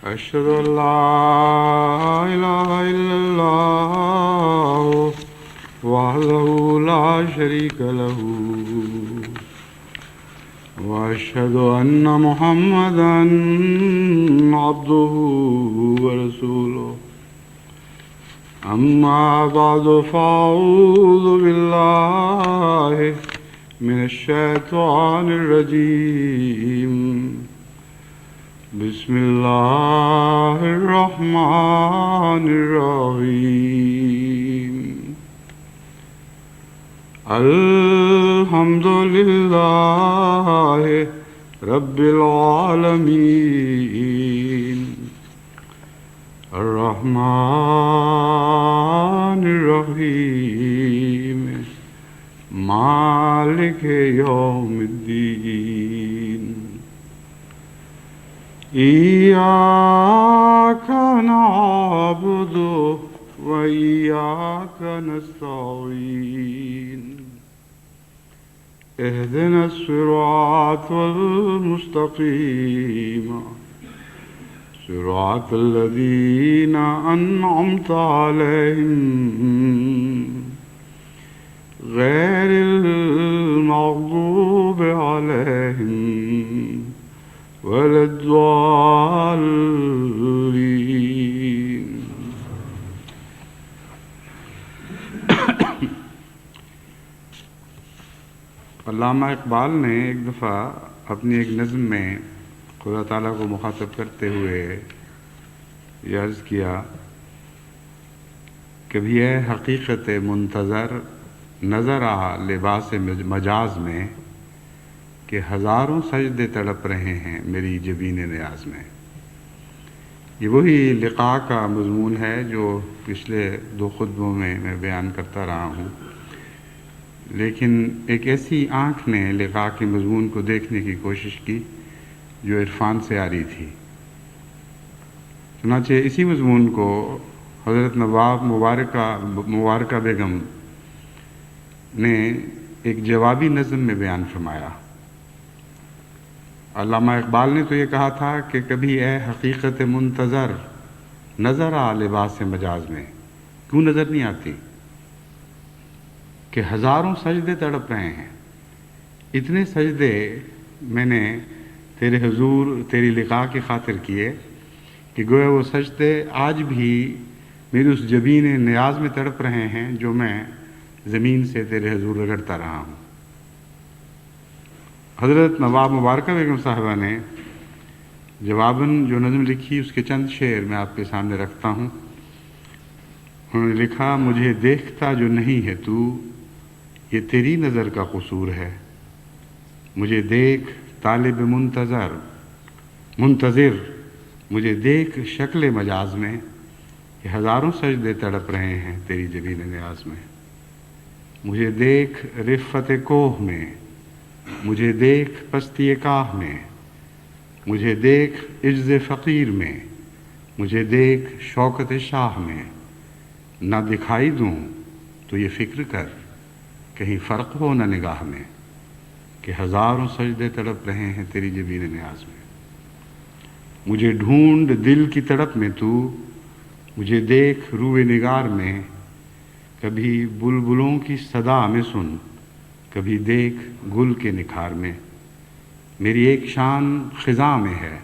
أشهد أن لا إله إلا الله وحده لا شريك له وأشهد أن محمدا عبده ورسوله أما بعد فأعوذ بالله من الشيطان الرجيم بسم الله الرحمن الرحيم الحمد لله رب العالمين الرحمن الرحيم مالك يوم الدين إياك نعبد وإياك نستعين اهدنا الصراط المستقيم صراط الذين أنعمت عليهم غير المغضوب عليهم ولا الضالين. علامہ اقبال نے ایک دفعہ اپنی ایک نظم میں خدا تعالیٰ کو مخاطب کرتے ہوئے یہ عرض کیا، کبھی اے حقیقت منتظر نظر آ لباس مجاز میں کہ ہزاروں سجدے تڑپ رہے ہیں میری جبین نیاز میں. یہ وہی لقاء کا مضمون ہے جو پچھلے 2 خطبوں میں بیان کرتا رہا ہوں، لیکن ایک ایسی آنکھ نے لقاء کے مضمون کو دیکھنے کی کوشش کی جو عرفان سے آ رہی تھی. چنانچہ اسی مضمون کو حضرت نواب مبارکہ بیگم نے ایک جوابی نظم میں بیان فرمایا. علامہ اقبال نے تو یہ کہا تھا کہ کبھی اے حقیقت منتظر نظر آ لباس مجاز میں، کیوں نظر نہیں آتی کہ ہزاروں سجدے تڑپ رہے ہیں. اتنے سجدے میں نے تیرے حضور تیری لقاء کی خاطر کیے کہ گویا وہ سجدے آج بھی میری اس جبین نیاز میں تڑپ رہے ہیں جو میں زمین سے تیرے حضور رگڑتا رہا ہوں. حضرت نواب مبارکہ بیگم صاحبہ نے جواباً جو نظم لکھی اس کے چند شعر میں آپ کے سامنے رکھتا ہوں. انہوں نے لکھا، مجھے دیکھتا جو نہیں ہے تو یہ تیری نظر کا قصور ہے، مجھے دیکھ طالب منتظر مجھے دیکھ شکل مجاز میں کہ ہزاروں سجدے تڑپ رہے ہیں تیری جبین نیاز میں. مجھے دیکھ رفت کوہ میں، مجھے دیکھ پستی کاہ میں، مجھے دیکھ عجز فقیر میں، مجھے دیکھ شوکت شاہ میں. نہ دکھائی دوں تو یہ فکر کر کہیں فرق ہو نہ نگاہ میں کہ ہزاروں سجدے تڑپ رہے ہیں تیری جبین نیاز میں. مجھے ڈھونڈ دل کی تڑپ میں تو، مجھے دیکھ روئے نگار میں. کبھی بلبلوں کی صدا میں سن، کبھی دیکھ گل کے نکھار میں. میری ایک شان خزاں میں ہے،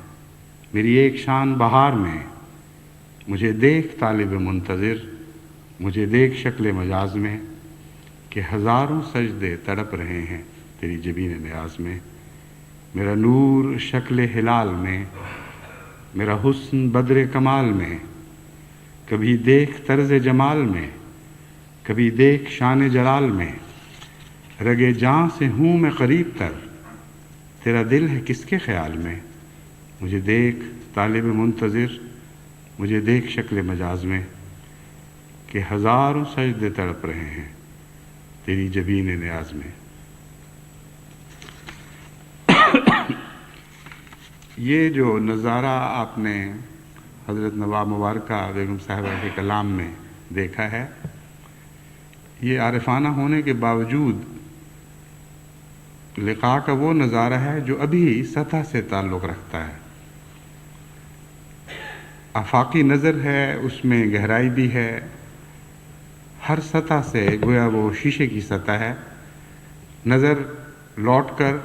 میری ایک شان بہار میں. مجھے دیکھ طالب منتظر مجھے دیکھ شکل مجاز میں کہ ہزاروں سجدے تڑپ رہے ہیں تیری جبین نیاز میں. میرا نور شکل ہلال میں، میرا حسن بدر کمال میں. کبھی دیکھ طرز جمال میں، کبھی دیکھ شان جلال میں. رگے جاں سے ہوں میں قریب تر، تیرا دل ہے کس کے خیال میں. مجھے دیکھ طالب منتظر مجھے دیکھ شکل مجاز میں کہ ہزاروں سجدے تڑپ رہے ہیں تیری جبین نیاز میں. یہ جو نظارہ آپ نے حضرت نواب مبارکہ بیگم صاحبہ کے کلام میں دیکھا ہے، یہ عارفانہ ہونے کے باوجود لقاء کا وہ نظارہ ہے جو ابھی سطح سے تعلق رکھتا ہے. آفاقی نظر ہے، اس میں گہرائی بھی ہے، ہر سطح سے گویا وہ شیشے کی سطح ہے، نظر لوٹ کر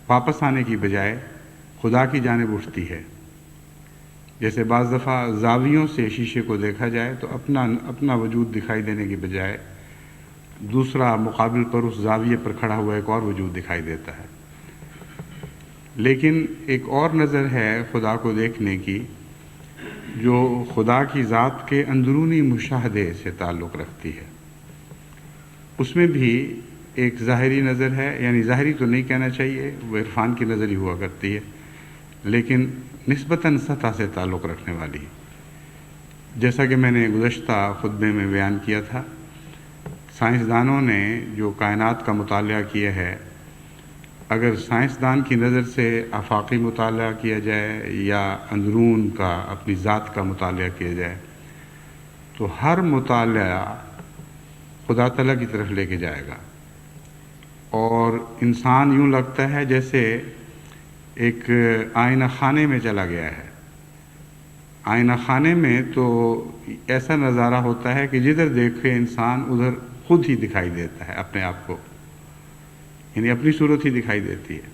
واپس آنے کی بجائے خدا کی جانب اٹھتی ہے۔ جیسے بعض دفعہ زاویوں سے شیشے کو دیکھا جائے تو اپنا وجود دکھائی دینے کی بجائے دوسرا مقابل پر اس زاویے پر کھڑا ہوا ایک اور وجود دکھائی دیتا ہے۔ لیکن ایک اور نظر ہے خدا کو دیکھنے کی جو خدا کی ذات کے اندرونی مشاہدے سے تعلق رکھتی ہے۔ اس میں بھی ایک ظاہری نظر ہے، یعنی ظاہری تو نہیں کہنا چاہیے، وہ عرفان کی نظر ہی ہوا کرتی ہے، لیکن نسبتاً سطح سے تعلق رکھنے والی ہے۔ جیسا کہ میں نے گزشتہ خطبے میں بیان کیا تھا، سائنسدانوں نے جو کائنات کا مطالعہ کیا ہے، اگر سائنسدان کی نظر سے آفاقی مطالعہ کیا جائے یا اندرون کا اپنی ذات کا مطالعہ کیا جائے تو ہر مطالعہ خدا تعالیٰ کی طرف لے کے جائے گا، اور انسان یوں لگتا ہے جیسے ایک آئینہ خانے میں چلا گیا ہے۔ آئینہ خانے میں تو ایسا نظارہ ہوتا ہے کہ جدھر دیکھے انسان ادھر خود ہی دکھائی دیتا ہے اپنے آپ کو، یعنی اپنی صورت ہی دکھائی دیتی ہے۔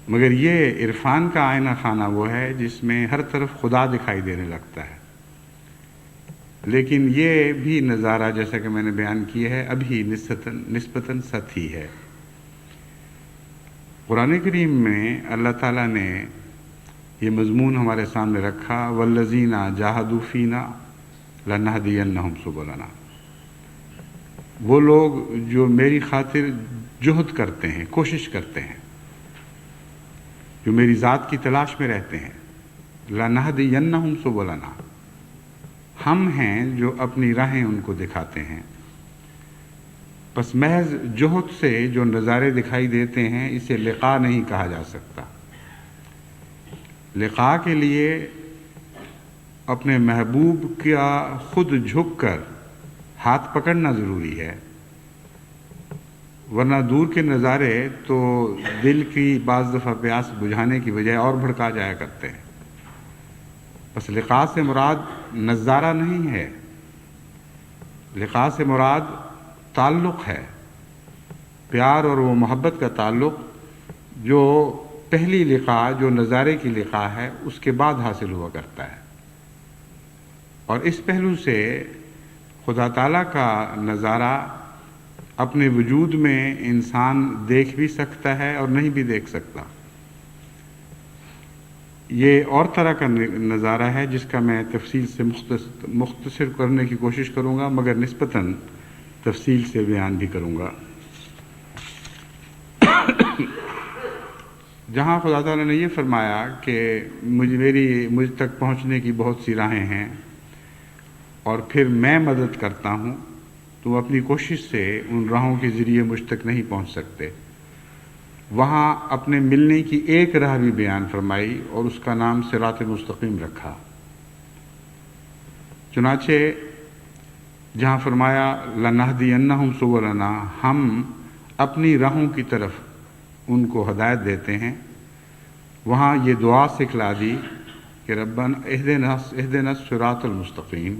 مگر یہ عرفان کا آئینہ خانہ وہ ہے جس میں ہر طرف خدا دکھائی دینے لگتا ہے۔ لیکن یہ بھی نظارہ جیسا کہ میں نے بیان کیا ہے ابھی نسبتاً سطحی ہے۔ قرآن کریم میں اللہ تعالیٰ نے یہ مضمون ہمارے سامنے رکھا، والذین جاہدوا فینا لنہدینہم سبلنا، وہ لوگ جو میری خاطر جہد کرتے ہیں، کوشش کرتے ہیں، جو میری ذات کی تلاش میں رہتے ہیں، لنہدینہم سبلنا، ہم ہیں جو اپنی راہیں ان کو دکھاتے ہیں۔ پس محض جہد سے جو نظارے دکھائی دیتے ہیں اسے لقاء نہیں کہا جا سکتا۔ لقاء کے لیے اپنے محبوب کا خود جھک کر ہاتھ پکڑنا ضروری ہے، ورنہ دور کے نظارے تو دل کی بعض دفعہ پیاس بجھانے کی بجائے اور بھڑکا جایا کرتے ہیں۔ بس لقاء سے مراد نظارہ نہیں ہے، لقاء سے مراد تعلق ہے، پیار اور وہ محبت کا تعلق جو پہلی لقاء جو نظارے کی لقاء ہے اس کے بعد حاصل ہوا کرتا ہے۔ اور اس پہلو سے خدا تعالیٰ کا نظارہ اپنے وجود میں انسان دیکھ بھی سکتا ہے اور نہیں بھی دیکھ سکتا۔ یہ اور طرح کا نظارہ ہے جس کا میں تفصیل سے مختصر کرنے کی کوشش کروں گا، مگر نسبتاً تفصیل سے بیان بھی کروں گا۔ جہاں خدا تعالیٰ نے یہ فرمایا کہ مجھ تک پہنچنے کی بہت سی راہیں ہیں اور پھر میں مدد کرتا ہوں، تو اپنی کوشش سے ان راہوں کے ذریعے مجھ تک نہیں پہنچ سکتے، وہاں اپنے ملنے کی ایک راہ بھی بیان فرمائی اور اس کا نام صراط مستقیم رکھا۔ چنانچہ جہاں فرمایا لنہدینہم سبلنا، ہم اپنی راہوں کی طرف ان کو ہدایت دیتے ہیں، وہاں یہ دعا سکھلا دی کہ ربنا اہدنا الصراط المستقیم،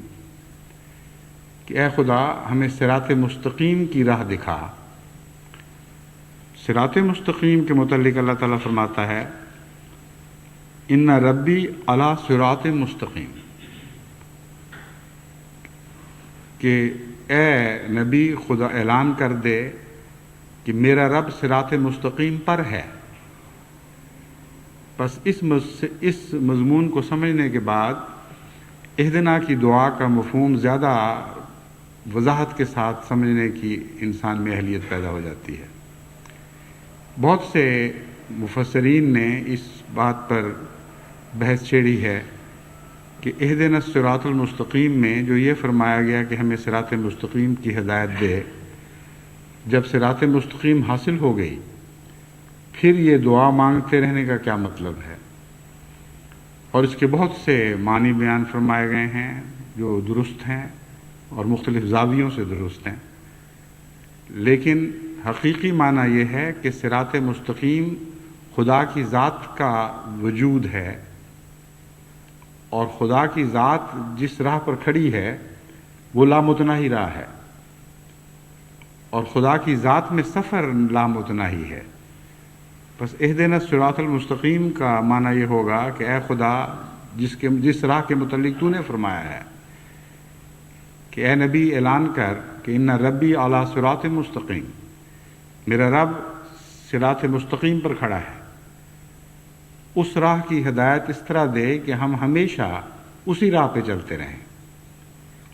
کہ اے خدا ہمیں صراط مستقیم کی راہ دکھا۔ صراط مستقیم کے متعلق اللہ تعالیٰ فرماتا ہے ان ربی علی صراط مستقیم، کہ اے نبی خدا اعلان کر دے کہ میرا رب صراط مستقیم پر ہے۔ بس اس مضمون کو سمجھنے کے بعد اہدنا کی دعا کا مفہوم زیادہ وضاحت کے ساتھ سمجھنے کی انسان میں اہلیت پیدا ہو جاتی ہے۔ بہت سے مفسرین نے اس بات پر بحث چھیڑی ہے کہ اہدنا الصراط المستقیم میں جو یہ فرمایا گیا کہ ہمیں صراط مستقیم کی ہدایت دے، جب صراط مستقیم حاصل ہو گئی پھر یہ دعا مانگتے رہنے کا کیا مطلب ہے؟ اور اس کے بہت سے معنی بیان فرمائے گئے ہیں جو درست ہیں اور مختلف زاویوں سے درست ہیں، لیکن حقیقی معنی یہ ہے کہ صراط مستقیم خدا کی ذات کا وجود ہے، اور خدا کی ذات جس راہ پر کھڑی ہے وہ لامتناہی راہ ہے، اور خدا کی ذات میں سفر لامتناہی ہے۔ بس اہدنا الصراط المستقیم کا معنی یہ ہوگا کہ اے خدا جس راہ کے متعلق تو نے فرمایا ہے کہ اے نبی اعلان کر کہ ان ربی علی صراط مستقیم، میرا رب صراط مستقیم پر کھڑا ہے، اس راہ کی ہدایت اس طرح دے کہ ہم ہمیشہ اسی راہ پہ چلتے رہیں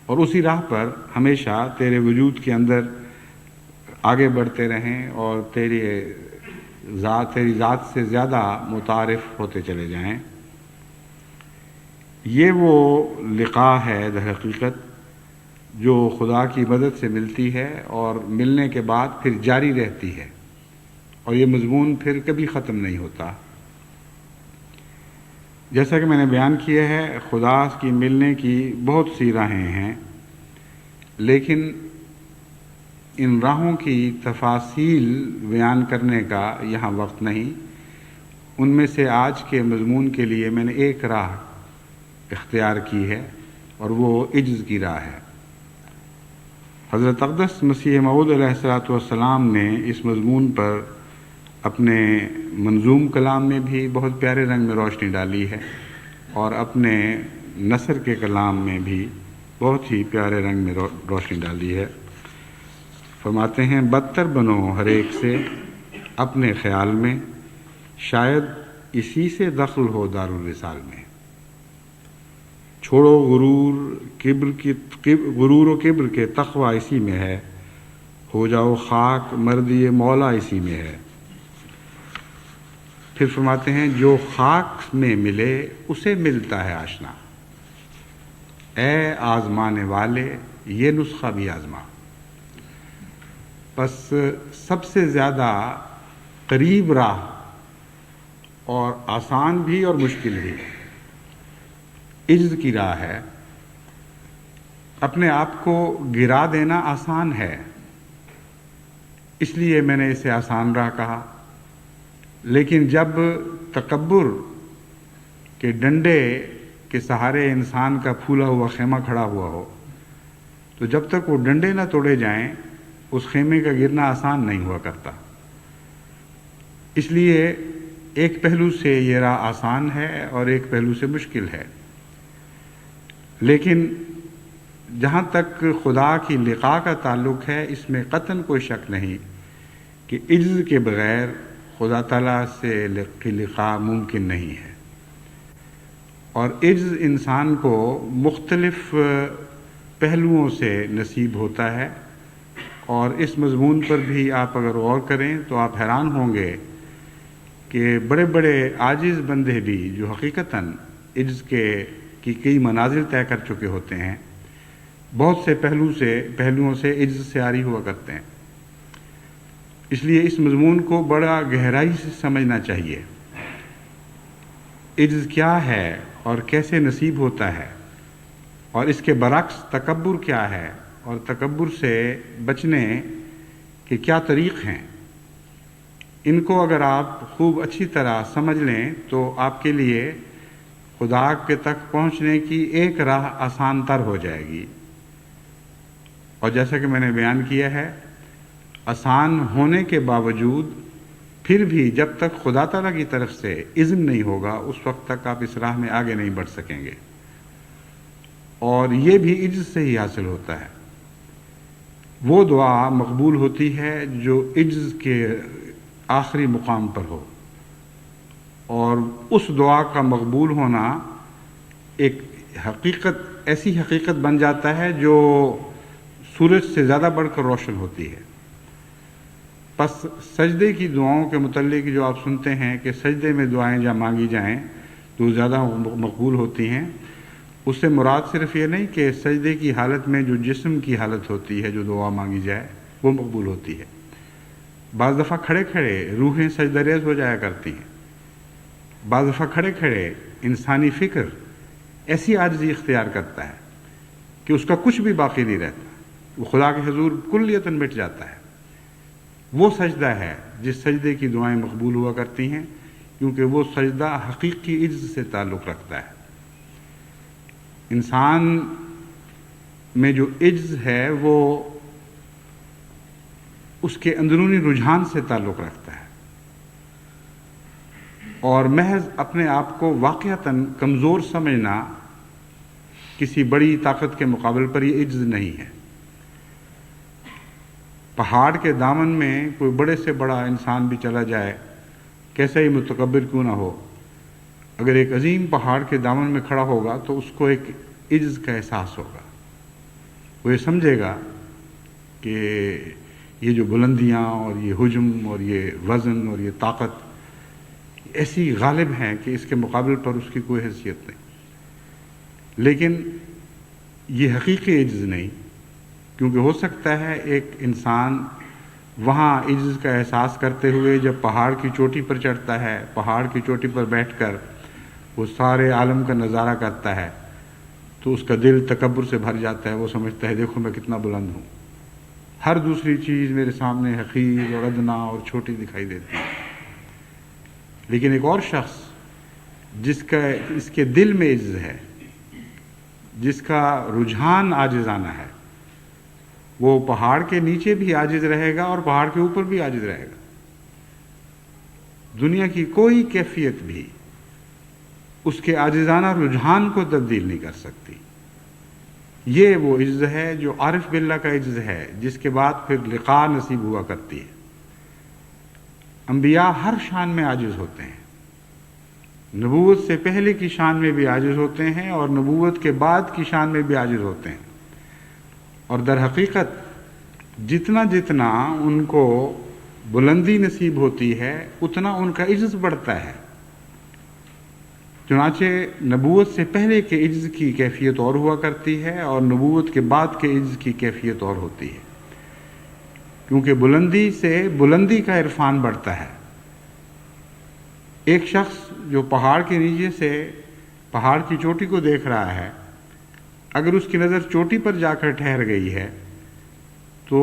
اور اسی راہ پر ہمیشہ تیرے وجود کے اندر آگے بڑھتے رہیں اور تیری ذات سے زیادہ متعارف ہوتے چلے جائیں۔ یہ وہ لقاء ہے در حقیقت جو خدا کی مدد سے ملتی ہے اور ملنے کے بعد پھر جاری رہتی ہے، اور یہ مضمون پھر کبھی ختم نہیں ہوتا۔ جیسا کہ میں نے بیان کیا ہے، خدا کی ملنے کی بہت سی راہیں ہیں، لیکن ان راہوں کی تفاصیل بیان کرنے کا یہاں وقت نہیں۔ ان میں سے آج کے مضمون کے لیے میں نے ایک راہ اختیار کی ہے، اور وہ عجز کی راہ ہے۔ حضرت اقدس مسیح موعود علیہ السلام نے اس مضمون پر اپنے منظوم کلام میں بھی بہت پیارے رنگ میں روشنی ڈالی ہے، اور اپنے نثر کے کلام میں بھی بہت ہی پیارے رنگ میں روشنی ڈالی ہے۔ فرماتے ہیں بدتر بنو ہر ایک سے اپنے خیال میں، شاید اسی سے دخل ہو دارالوصال میں۔ چھوڑو غرور و کبر کے تقوی اسی میں ہے، ہو جاؤ خاک مردی مولا اسی میں ہے۔ پھر فرماتے ہیں جو خاک میں ملے اسے ملتا ہے آشنا، اے آزمانے والے یہ نسخہ بھی آزما۔ بس سب سے زیادہ قریب راہ اور آسان بھی اور مشکل بھی عجز کی راہ ہے۔ اپنے آپ کو گرا دینا آسان ہے، اس لیے میں نے اسے آسان راہ کہا، لیکن جب تکبر کے ڈنڈے کے سہارے انسان کا پھولا ہوا خیمہ کھڑا ہوا ہو تو جب تک وہ ڈنڈے نہ توڑے جائیں اس خیمے کا گرنا آسان نہیں ہوا کرتا۔ اس لیے ایک پہلو سے یہ راہ آسان ہے اور ایک پہلو سے مشکل ہے، لیکن جہاں تک خدا کی لقاء کا تعلق ہے اس میں قطعاً کوئی شک نہیں کہ عجز کے بغیر خدا تعالیٰ سے لقاء ممکن نہیں ہے، اور عجز انسان کو مختلف پہلوؤں سے نصیب ہوتا ہے۔ اور اس مضمون پر بھی آپ اگر غور کریں تو آپ حیران ہوں گے کہ بڑے بڑے عاجز بندے بھی جو حقیقتاً عجز کی کئی منازل طے کر چکے ہوتے ہیں، بہت سے پہلوؤں سے عجز سے عاری ہوا کرتے ہیں۔ اس لیے اس مضمون کو بڑا گہرائی سے سمجھنا چاہیے۔ عجز کیا ہے اور کیسے نصیب ہوتا ہے، اور اس کے برعکس تکبر کیا ہے اور تکبر سے بچنے کے کیا طریق ہیں۔ ان کو اگر آپ خوب اچھی طرح سمجھ لیں تو آپ کے لیے خدا کے تک پہنچنے کی ایک راہ آسان تر ہو جائے گی۔ اور جیسا کہ میں نے بیان کیا ہے، آسان ہونے کے باوجود پھر بھی جب تک خدا تعالیٰ کی طرف سے اذن نہیں ہوگا اس وقت تک آپ اس راہ میں آگے نہیں بڑھ سکیں گے، اور یہ بھی عجز سے ہی حاصل ہوتا ہے۔ وہ دعا مقبول ہوتی ہے جو عجز کے آخری مقام پر ہو، اور اس دعا کا مقبول ہونا ایک ایسی حقیقت بن جاتا ہے جو سورج سے زیادہ بڑھ کر روشن ہوتی ہے۔ پس سجدے کی دعاؤں کے متعلق جو آپ سنتے ہیں کہ سجدے میں دعائیں جہاں مانگی جائیں تو زیادہ مقبول ہوتی ہیں، اس سے مراد صرف یہ نہیں کہ سجدے کی حالت میں جو جسم کی حالت ہوتی ہے جو دعا مانگی جائے وہ مقبول ہوتی ہے۔ بعض دفعہ کھڑے کھڑے روحیں سجدہ ریز ہو جایا کرتی ہیں، بعض دفعہ کھڑے کھڑے انسانی فکر ایسی عاجزی اختیار کرتا ہے کہ اس کا کچھ بھی باقی نہیں رہتا، وہ خدا کے حضور کلیتاً مٹ جاتا ہے۔ وہ سجدہ ہے جس سجدے کی دعائیں مقبول ہوا کرتی ہیں، کیونکہ وہ سجدہ حقیقی عجز سے تعلق رکھتا ہے۔ انسان میں جو عجز ہے وہ اس کے اندرونی رجحان سے تعلق رکھتا ہے، اور محض اپنے آپ کو واقعتاً کمزور سمجھنا کسی بڑی طاقت کے مقابل پر یہ عجز نہیں ہے۔ پہاڑ کے دامن میں کوئی بڑے سے بڑا انسان بھی چلا جائے، کیسا ہی متکبر کیوں نہ ہو، اگر ایک عظیم پہاڑ کے دامن میں کھڑا ہوگا تو اس کو ایک عجز کا احساس ہوگا۔ وہ یہ سمجھے گا کہ یہ جو بلندیاں اور یہ حجم اور یہ وزن اور یہ طاقت ایسی غالب ہیں کہ اس کے مقابل پر اس کی کوئی حیثیت نہیں۔ لیکن یہ حقیقی عجز نہیں، کیونکہ ہو سکتا ہے ایک انسان وہاں عجز کا احساس کرتے ہوئے جب پہاڑ کی چوٹی پر چڑھتا ہے، پہاڑ کی چوٹی پر بیٹھ کر وہ سارے عالم کا نظارہ کرتا ہے تو اس کا دل تکبر سے بھر جاتا ہے۔ وہ سمجھتا ہے دیکھو میں کتنا بلند ہوں، ہر دوسری چیز میرے سامنے حقیر اور ادنا اور چھوٹی دکھائی دیتی ہے۔ لیکن ایک اور شخص جس کا اس کے دل میں عجز ہے، جس کا رجحان عاجزانہ ہے، وہ پہاڑ کے نیچے بھی عاجز رہے گا اور پہاڑ کے اوپر بھی عاجز رہے گا۔ دنیا کی کوئی کیفیت بھی اس کے عاجزانہ رجحان کو تبدیل نہیں کر سکتی۔ یہ وہ عجز ہے جو عارف باللہ کا عجز ہے، جس کے بعد پھر لقاء نصیب ہوا کرتی ہے۔ انبیاء ہر شان میں عاجز ہوتے ہیں، نبوت سے پہلے کی شان میں بھی عاجز ہوتے ہیں اور نبوت کے بعد کی شان میں بھی عاجز ہوتے ہیں، اور در حقیقت جتنا جتنا ان کو بلندی نصیب ہوتی ہے اتنا ان کا عجز بڑھتا ہے۔ چنانچہ نبوت سے پہلے کے عجز کی کیفیت اور ہوا کرتی ہے اور نبوت کے بعد کے عجز کی کیفیت اور ہوتی ہے، کیونکہ بلندی سے بلندی کا عرفان بڑھتا ہے۔ ایک شخص جو پہاڑ کے نیچے سے پہاڑ کی چوٹی کو دیکھ رہا ہے، اگر اس کی نظر چوٹی پر جا کر ٹھہر گئی ہے تو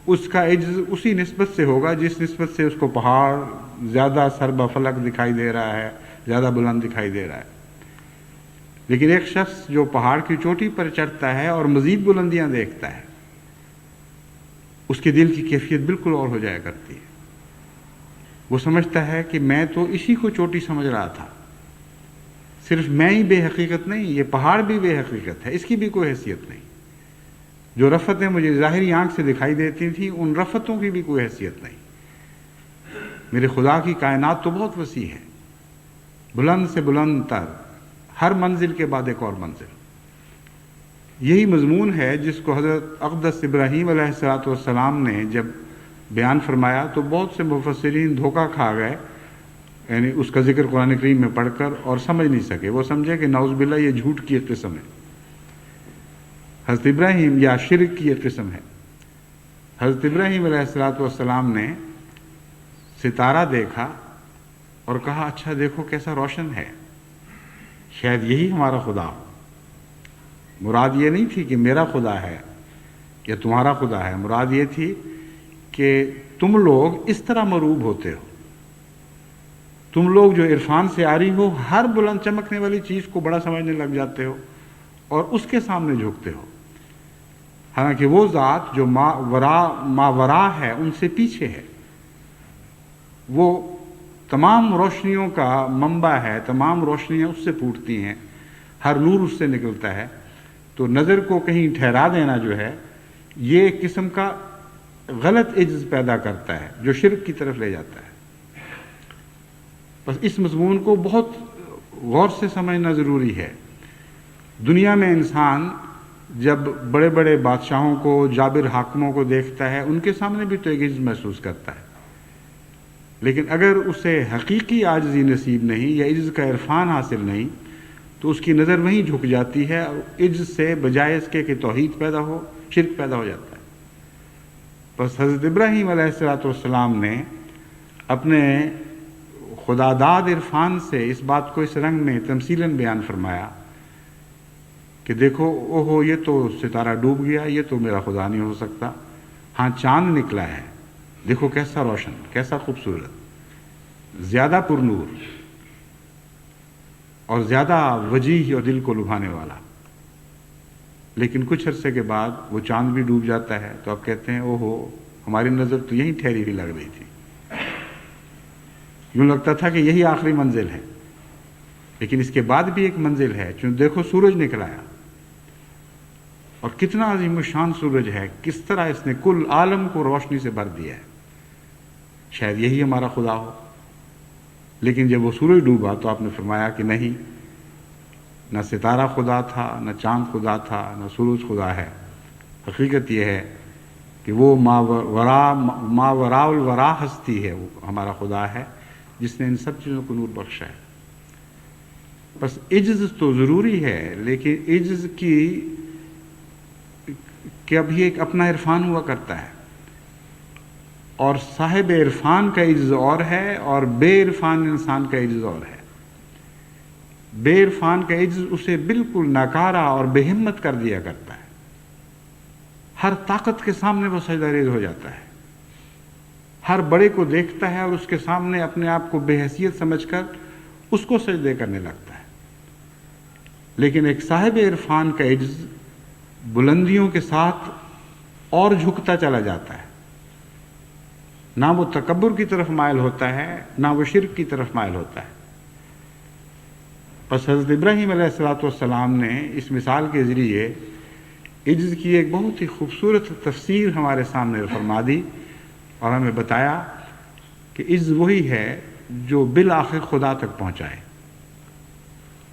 اس کا عجز اسی نسبت سے ہوگا جس نسبت سے اس کو پہاڑ زیادہ سربا فلک دکھائی دے رہا ہے، زیادہ بلند دکھائی دے رہا ہے۔ لیکن ایک شخص جو پہاڑ کی چوٹی پر چڑھتا ہے اور مزید بلندیاں دیکھتا ہے، اس کے دل کی کیفیت بالکل اور ہو جایا کرتی ہے۔ وہ سمجھتا ہے کہ میں تو اسی کو چوٹی سمجھ رہا تھا، صرف میں ہی بے حقیقت نہیں، یہ پہاڑ بھی بے حقیقت ہے، اس کی بھی کوئی حیثیت نہیں۔ جو رفتیں مجھے ظاہری آنکھ سے دکھائی دیتی تھیں ان رفتوں کی بھی کوئی حیثیت نہیں۔ میرے خدا کی کائنات تو بہت وسیع ہے، بلند سے بلند تر، ہر منزل کے بعد ایک اور منزل۔ یہی مضمون ہے جس کو حضرت اقدس ابراہیم علیہ السلام نے جب بیان فرمایا تو بہت سے مفسرین دھوکہ کھا گئے، یعنی اس کا ذکر قرآن کریم میں پڑھ کر، اور سمجھ نہیں سکے۔ وہ سمجھے کہ نعوذ باللہ یہ جھوٹ کی ایک قسم ہے، حضرت ابراہیم یا شرک کی ایک قسم ہے۔ حضرت ابراہیم علیہ السلام نے ستارہ دیکھا اور کہا اچھا دیکھو کیسا روشن ہے، شاید یہی ہمارا خدا ہو۔ مراد یہ نہیں تھی کہ میرا خدا ہے یا تمہارا خدا ہے، مراد یہ تھی کہ تم لوگ اس طرح مروب ہوتے ہو، تم لوگ جو عرفان سے عاری ہو، ہر بلند چمکنے والی چیز کو بڑا سمجھنے لگ جاتے ہو اور اس کے سامنے جھکتے ہو، حالانکہ وہ ذات جو ماورا ہے ان سے پیچھے ہے، وہ تمام روشنیوں کا منبع ہے، تمام روشنیاں اس سے پھوٹتی ہیں، ہر نور اس سے نکلتا ہے۔ تو نظر کو کہیں ٹھہرا دینا جو ہے یہ ایک قسم کا غلط عجز پیدا کرتا ہے جو شرک کی طرف لے جاتا ہے۔ بس اس مضمون کو بہت غور سے سمجھنا ضروری ہے۔ دنیا میں انسان جب بڑے بڑے بادشاہوں کو، جابر حاکموں کو دیکھتا ہے ان کے سامنے بھی تو ایک عجز محسوس کرتا ہے، لیکن اگر اسے حقیقی عاجزی نصیب نہیں یا عجز کا عرفان حاصل نہیں تو اس کی نظر وہیں جھک جاتی ہے، اور عجز سے بجائے اس کے کہ توحید پیدا ہو، شرک پیدا ہو جاتا ہے۔ بس حضرت ابراہیم علیہ السلام نے اپنے خداداد عرفان سے اس بات کو اس رنگ میں تمثیلاً بیان فرمایا کہ دیکھو اوہو یہ تو ستارہ ڈوب گیا، یہ تو میرا خدا نہیں ہو سکتا، ہاں چاند نکلا ہے، دیکھو کیسا روشن، کیسا خوبصورت، زیادہ پرنور اور زیادہ وجیح اور دل کو لبھانے والا۔ لیکن کچھ عرصے کے بعد وہ چاند بھی ڈوب جاتا ہے تو آپ کہتے ہیں اوہو ہماری نظر تو یہیں ٹھہری ہوئی لگ رہی تھی، یوں لگتا تھا کہ یہی آخری منزل ہے، لیکن اس کے بعد بھی ایک منزل ہے، چون دیکھو سورج نکل آیا، اور کتنا عظیم الشان سورج ہے، کس طرح اس نے کل عالم کو روشنی سے بھر دیا ہے، شاید یہی ہمارا خدا ہو۔ لیکن جب وہ سورج ڈوبا تو آپ نے فرمایا کہ نہیں، نہ ستارہ خدا تھا، نہ چاند خدا تھا، نہ سورج خدا ہے، حقیقت یہ ہے کہ وہ ما وراء الورا ہستی ہے، وہ ہمارا خدا ہے جس نے ان سب چیزوں کو نور بخشا ہے۔ بس عجز تو ضروری ہے، لیکن عجز کہ اب یہ ایک اپنا عرفان ہوا کرتا ہے، اور صاحب عرفان کا عجز اور ہے اور بے عرفان انسان کا عجز اور ہے۔ بے عرفان کا عجز اسے بالکل ناکارہ اور بے ہمت کر دیا کرتا ہے، ہر طاقت کے سامنے وہ سجدہ ریز ہو جاتا ہے، ہر بڑے کو دیکھتا ہے اور اس کے سامنے اپنے آپ کو بے حیثیت سمجھ کر اس کو سجدے کرنے لگتا ہے۔ لیکن ایک صاحب عرفان کا عجز بلندیوں کے ساتھ اور جھکتا چلا جاتا ہے، نہ وہ تکبر کی طرف مائل ہوتا ہے، نہ وہ شرک کی طرف مائل ہوتا ہے۔ پس حضرت ابراہیم علیہ السلام نے اس مثال کے ذریعے عجز کی ایک بہت ہی خوبصورت تفسیر ہمارے سامنے فرما دی، اور ہمیں بتایا کہ عجز وہی ہے جو بالآخر خدا تک پہنچائے،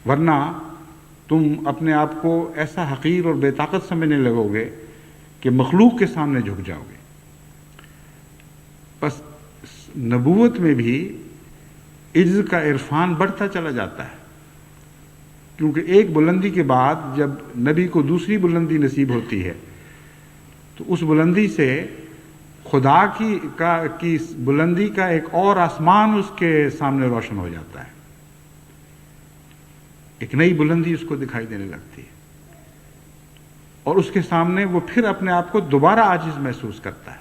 ورنہ تم اپنے آپ کو ایسا حقیر اور بے طاقت سمجھنے لگو گے کہ مخلوق کے سامنے جھک جاؤ گے۔ بس نبوت میں بھی عجز کا عرفان بڑھتا چلا جاتا ہے، کیونکہ ایک بلندی کے بعد جب نبی کو دوسری بلندی نصیب ہوتی ہے تو اس بلندی سے خدا کی بلندی کا ایک اور آسمان اس کے سامنے روشن ہو جاتا ہے، ایک نئی بلندی اس کو دکھائی دینے لگتی ہے، اور اس کے سامنے وہ پھر اپنے آپ کو دوبارہ عاجز محسوس کرتا ہے۔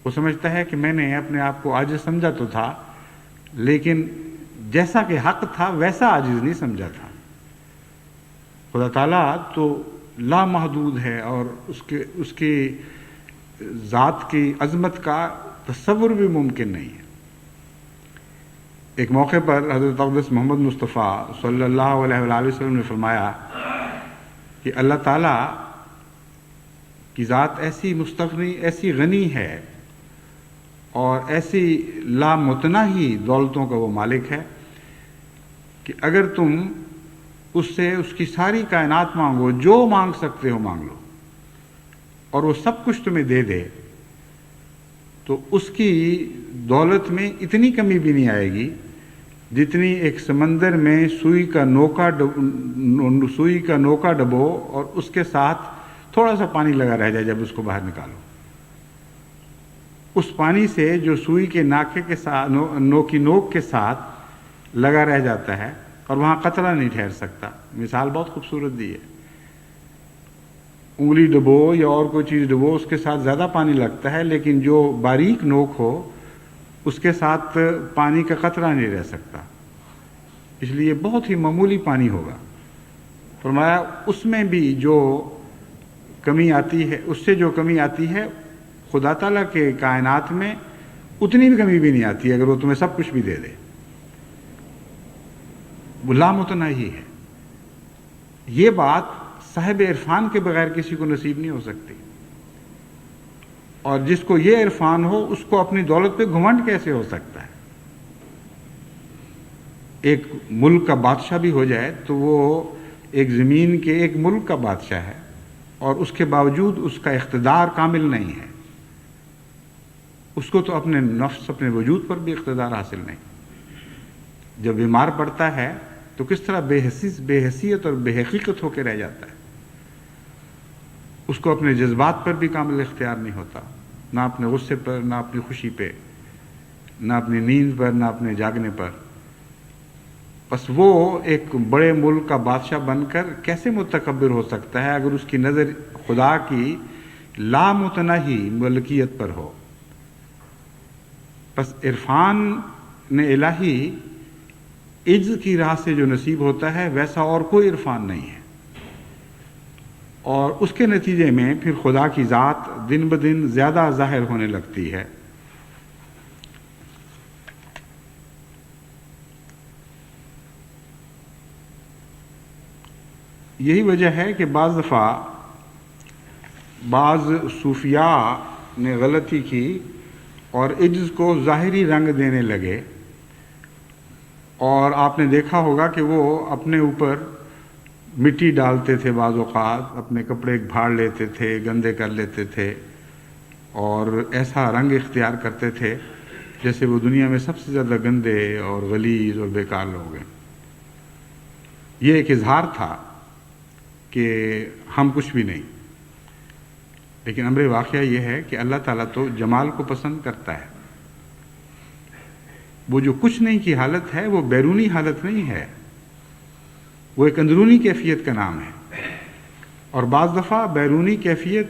وہ سمجھتا ہے کہ میں نے اپنے آپ کو عاجز سمجھا تو تھا، لیکن جیسا کہ حق تھا ویسا عاجز نہیں سمجھا تھا۔ خدا تعالیٰ تو لامحدود ہے، اور اس کی ذات کی عظمت کا تصور بھی ممکن نہیں ہے۔ ایک موقع پر حضرت اقدس محمد مصطفیٰ صلی اللہ علیہ وآلہ وسلم نے فرمایا کہ اللہ تعالیٰ کی ذات ایسی مستغنی، ایسی غنی ہے اور ایسی لامتناہی دولتوں کا وہ مالک ہے کہ اگر تم اس سے اس کی ساری کائنات مانگو، جو مانگ سکتے ہو مانگ لو، اور وہ سب کچھ تمہیں دے دے، تو اس کی دولت میں اتنی کمی بھی نہیں آئے گی جتنی ایک سمندر میں سوئی کا نوکا ڈبو اور اس کے ساتھ تھوڑا سا پانی لگا رہ جائے جب اس کو باہر نکالو۔ اس پانی سے جو سوئی کے ناکے کے ساتھ نوک کے ساتھ لگا رہ جاتا ہے اور وہاں قطرہ نہیں ٹھہر سکتا۔ مثال بہت خوبصورت دی ہے، انگلی ڈبو یا اور کوئی چیز ڈبو، اس کے ساتھ زیادہ پانی لگتا ہے، لیکن جو باریک نوک ہو اس کے ساتھ پانی کا قطرہ نہیں رہ سکتا، اس لیے بہت ہی معمولی پانی ہوگا۔ فرمایا اس میں بھی جو کمی آتی ہے، اس سے جو کمی آتی ہے خدا تعالیٰ کے کائنات میں اتنی بھی کمی بھی نہیں آتی اگر وہ تمہیں سب کچھ بھی دے دے۔ وہ لامتناہی ہے۔ یہ بات صاحب عرفان کے بغیر کسی کو نصیب نہیں ہو سکتی، اور جس کو یہ عرفان ہو اس کو اپنی دولت پہ گھمنڈ کیسے ہو سکتا ہے؟ ایک ملک کا بادشاہ بھی ہو جائے تو وہ ایک زمین کے ایک ملک کا بادشاہ ہے، اور اس کے باوجود اس کا اقتدار کامل نہیں ہے، اس کو تو اپنے نفس، اپنے وجود پر بھی اقتدار حاصل نہیں۔ جب بیمار پڑتا ہے تو کس طرح بے حیثیت اور بے حقیقت ہو کے رہ جاتا ہے، اس کو اپنے جذبات پر بھی کامل اختیار نہیں ہوتا، نہ اپنے غصے پر، نہ اپنی خوشی پہ، نہ اپنی نیند پر، نہ اپنے جاگنے پر۔ بس وہ ایک بڑے ملک کا بادشاہ بن کر کیسے متکبر ہو سکتا ہے اگر اس کی نظر خدا کی لامتناہی ملکیت پر ہو؟ بس عرفان نے الہی عجز کی راہ سے جو نصیب ہوتا ہے ویسا اور کوئی عرفان نہیں ہے۔ اور اس کے نتیجے میں پھر خدا کی ذات دن بدن زیادہ ظاہر ہونے لگتی ہے۔ یہی وجہ ہے کہ بعض دفعہ بعض صوفیاء نے غلطی کی اور عجز کو ظاہری رنگ دینے لگے، اور آپ نے دیکھا ہوگا کہ وہ اپنے اوپر مٹی ڈالتے تھے، بعض اوقات اپنے کپڑے بھاڑ لیتے تھے، گندے کر لیتے تھے، اور ایسا رنگ اختیار کرتے تھے جیسے وہ دنیا میں سب سے زیادہ گندے اور غلیظ اور بیکار لوگ ہیں۔ یہ ایک اظہار تھا کہ ہم کچھ بھی نہیں، لیکن امر واقعہ یہ ہے کہ اللہ تعالیٰ تو جمال کو پسند کرتا ہے۔ وہ جو کچھ نہیں کی حالت ہے وہ بیرونی حالت نہیں ہے، وہ ایک اندرونی کیفیت کا نام ہے، اور بعض دفعہ بیرونی کیفیت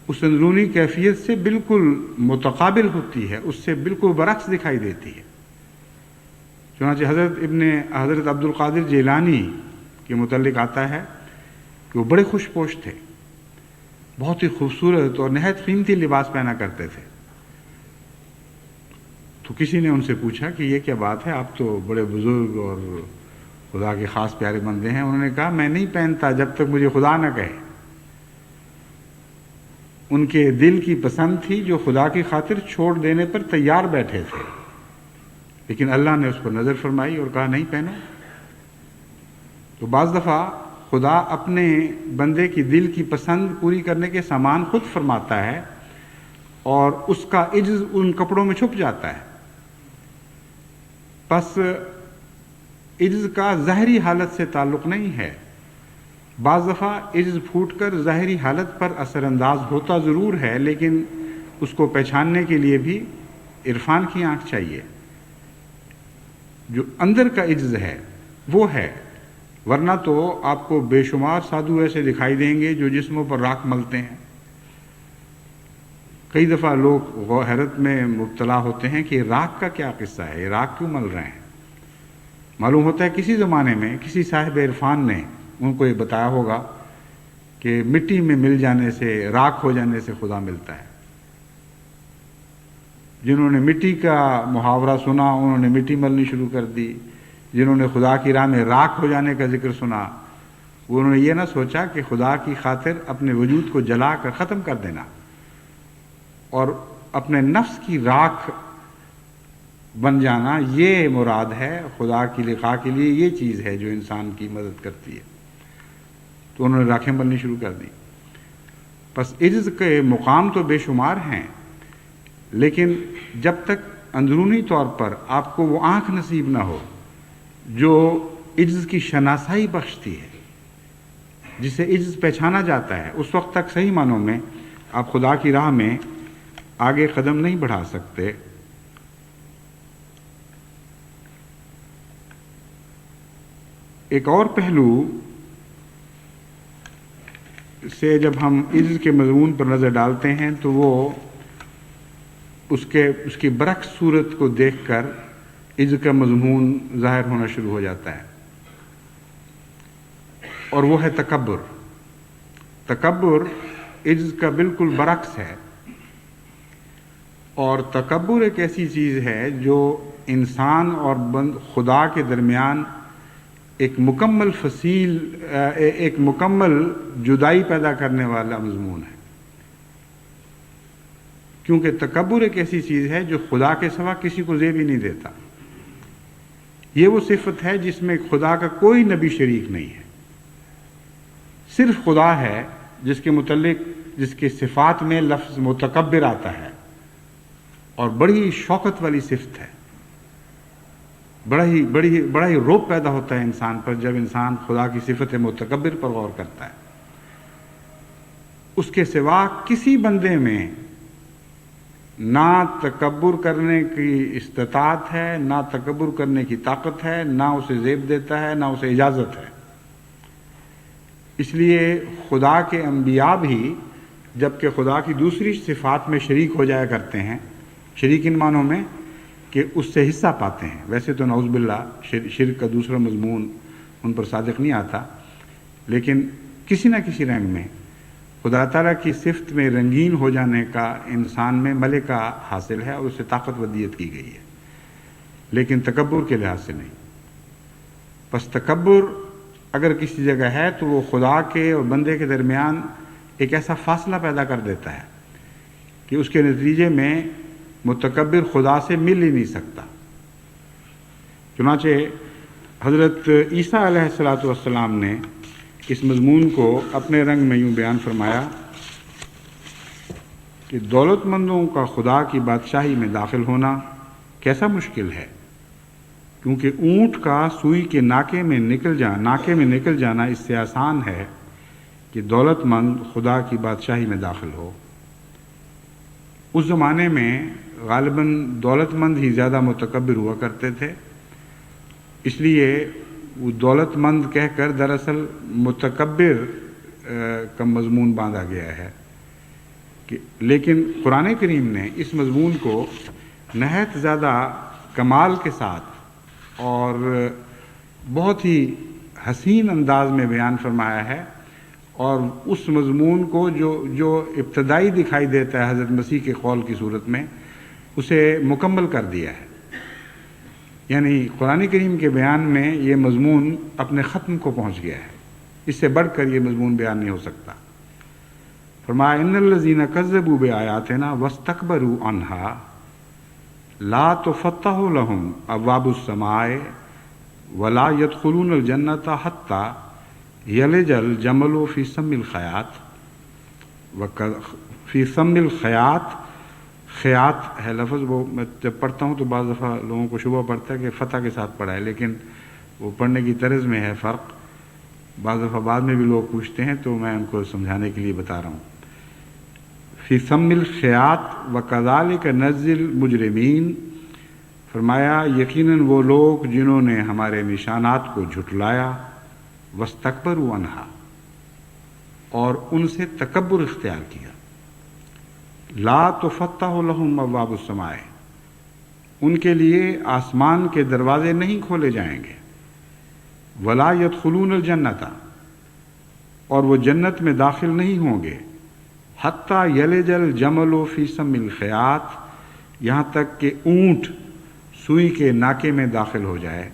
اس اندرونی کیفیت سے بالکل متقابل ہوتی ہے، اس سے بالکل برعکس دکھائی دیتی ہے۔ چنانچہ حضرت عبد القادر جیلانی کے متعلق آتا ہے کہ وہ بڑے خوش پوش تھے، بہت ہی خوبصورت اور نہایت قیمتی لباس پہنا کرتے تھے۔ تو کسی نے ان سے پوچھا کہ یہ کیا بات ہے، آپ تو بڑے بزرگ اور خدا کے خاص پیارے بندے ہیں۔ انہوں نے کہا میں نہیں پہنتا جب تک مجھے خدا نہ کہے۔ ان کے دل کی پسند تھی جو خدا کی خاطر چھوڑ دینے پر تیار بیٹھے تھے، لیکن اللہ نے اس پر نظر فرمائی اور کہا نہیں پہنو۔ تو بعض دفعہ خدا اپنے بندے کی دل کی پسند پوری کرنے کے سامان خود فرماتا ہے، اور اس کا عجز ان کپڑوں میں چھپ جاتا ہے۔ پس عجز کا ظاہری حالت سے تعلق نہیں ہے، بعض دفعہ عجز پھوٹ کر ظاہری حالت پر اثر انداز ہوتا ضرور ہے، لیکن اس کو پہچاننے کے لیے بھی عرفان کی آنکھ چاہیے۔ جو اندر کا عجز ہے وہ ہے، ورنہ تو آپ کو بے شمار سادھو ایسے دکھائی دیں گے جو جسموں پر راکھ ملتے ہیں۔ کئی دفعہ لوگ حیرت میں مبتلا ہوتے ہیں کہ راکھ کا کیا قصہ ہے، یہ راکھ کیوں مل رہے ہیں؟ معلوم ہوتا ہے کسی زمانے میں کسی صاحب عرفان نے ان کو یہ بتایا ہوگا کہ مٹی میں مل جانے سے، راکھ ہو جانے سے خدا ملتا ہے۔ جنہوں نے مٹی کا محاورہ سنا انہوں نے مٹی ملنی شروع کر دی، جنہوں نے خدا کی راہ میں راکھ ہو جانے کا ذکر سنا انہوں نے یہ نہ سوچا کہ خدا کی خاطر اپنے وجود کو جلا کر ختم کر دینا اور اپنے نفس کی راکھ بن جانا، یہ مراد ہے خدا کی لقاء کے لیے، یہ چیز ہے جو انسان کی مدد کرتی ہے۔ تو انہوں نے راکھیں بننی شروع کر دی۔ پس عجز کے مقام تو بے شمار ہیں، لیکن جب تک اندرونی طور پر آپ کو وہ آنکھ نصیب نہ ہو جو عجز کی شناسائی بخشتی ہے، جسے عجز پہچانا جاتا ہے، اس وقت تک صحیح معنوں میں آپ خدا کی راہ میں آگے قدم نہیں بڑھا سکتے۔ ایک اور پہلو سے جب ہم عجز کے مضمون پر نظر ڈالتے ہیں تو وہ اس کی برعکس صورت کو دیکھ کر عجز کا مضمون ظاہر ہونا شروع ہو جاتا ہے، اور وہ ہے تکبر۔ تکبر عجز کا بالکل برعکس ہے، اور تکبر ایک ایسی چیز ہے جو انسان اور خدا کے درمیان ایک مکمل جدائی پیدا کرنے والا مضمون ہے، کیونکہ تکبر ایک ایسی چیز ہے جو خدا کے سوا کسی کو زیب ہی نہیں دیتا۔ یہ وہ صفت ہے جس میں خدا کا کوئی نبی شریک نہیں ہے، صرف خدا ہے جس کے متعلق جس کے صفات میں لفظ متکبر آتا ہے، اور بڑی شوقت والی صفت ہے، بڑا ہی روب پیدا ہوتا ہے انسان پر جب انسان خدا کی صفت متکبر پر غور کرتا ہے۔ اس کے سوا کسی بندے میں نہ تکبر کرنے کی استطاعت ہے، نہ تکبر کرنے کی طاقت ہے، نہ اسے زیب دیتا ہے، نہ اسے اجازت ہے۔ اس لیے خدا کے انبیاء بھی جبکہ خدا کی دوسری صفات میں شریک ہو جایا کرتے ہیں، شریک ان معنوں میں کہ اس سے حصہ پاتے ہیں، ویسے تو نعوذ باللہ شرک کا دوسرا مضمون ان پر صادق نہیں آتا، لیکن کسی نہ کسی رنگ میں خدا تعالیٰ کی صفت میں رنگین ہو جانے کا انسان میں ملکہ حاصل ہے اور اسے طاقت ودیت کی گئی ہے، لیکن تکبر کے لحاظ سے نہیں۔ پس تکبر اگر کسی جگہ ہے تو وہ خدا کے اور بندے کے درمیان ایک ایسا فاصلہ پیدا کر دیتا ہے کہ اس کے نتیجے میں متکبر خدا سے مل ہی نہیں سکتا۔ چنانچہ حضرت عیسیٰ علیہ السلام نے اس مضمون کو اپنے رنگ میں یوں بیان فرمایا کہ دولت مندوں کا خدا کی بادشاہی میں داخل ہونا کیسا مشکل ہے، کیونکہ اونٹ کا سوئی کے ناکے میں نکل جانا اس سے آسان ہے کہ دولت مند خدا کی بادشاہی میں داخل ہو۔ اس زمانے میں غالباً دولت مند ہی زیادہ متکبر ہوا کرتے تھے، اس لیے وہ دولت مند کہہ کر دراصل متکبر کا مضمون باندھا گیا ہے لیکن قرآن کریم نے اس مضمون کو نہایت زیادہ کمال کے ساتھ اور بہت ہی حسین انداز میں بیان فرمایا ہے، اور اس مضمون کو جو ابتدائی دکھائی دیتا ہے حضرت مسیح کے قول کی صورت میں، اسے مکمل کر دیا ہے۔ یعنی قرآن کریم کے بیان میں یہ مضمون اپنے ختم کو پہنچ گیا ہے، اس سے بڑھ کر یہ مضمون بیان نہیں ہو سکتا۔ فرمایا ان الذین کذبوا بآیاتنا واستکبروا عنہا لا تفتح لهم ابواب السماء ولا يدخلون الجنۃ حتی یلج الجمل فی سم الخیاط، فی سم الخیاط، خیاط ہے لفظ، وہ میں جب پڑھتا ہوں تو بعض دفعہ لوگوں کو شبہ پڑتا ہے کہ فتح کے ساتھ پڑھا ہے، لیکن وہ پڑھنے کی طرز میں ہے فرق، بعض دفعہ بعد میں بھی لوگ پوچھتے ہیں تو میں ان کو سمجھانے کے لیے بتا رہا ہوں۔ فی سم الخیاط وکذالک نجزی المجرمین، فرمایا یقیناً وہ لوگ جنہوں نے ہمارے نشانات کو جھٹلایا، واستکبروا عنہا، اور ان سے تکبر اختیار کیا، لا تفتح لهم ابواب السماء، ان کے لیے آسمان کے دروازے نہیں کھولے جائیں گے، ولا يدخلون الجنۃ، اور وہ جنت میں داخل نہیں ہوں گے، حتی یلج الجمل فی سم الخیاط، یہاں تک کہ اونٹ سوئی کے ناکے میں داخل ہو جائے۔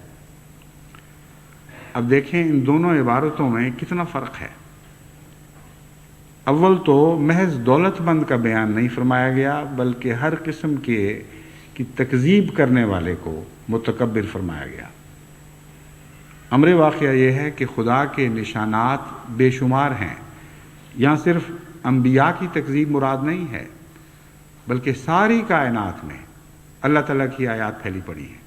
اب دیکھیں ان دونوں عبارتوں میں کتنا فرق ہے۔ اول تو محض دولت مند کا بیان نہیں فرمایا گیا، بلکہ ہر قسم کی تکذیب کرنے والے کو متکبر فرمایا گیا۔ امر واقعہ یہ ہے کہ خدا کے نشانات بے شمار ہیں، یہاں صرف انبیاء کی تکذیب مراد نہیں ہے، بلکہ ساری کائنات میں اللہ تعالیٰ کی آیات پھیلی پڑی ہیں،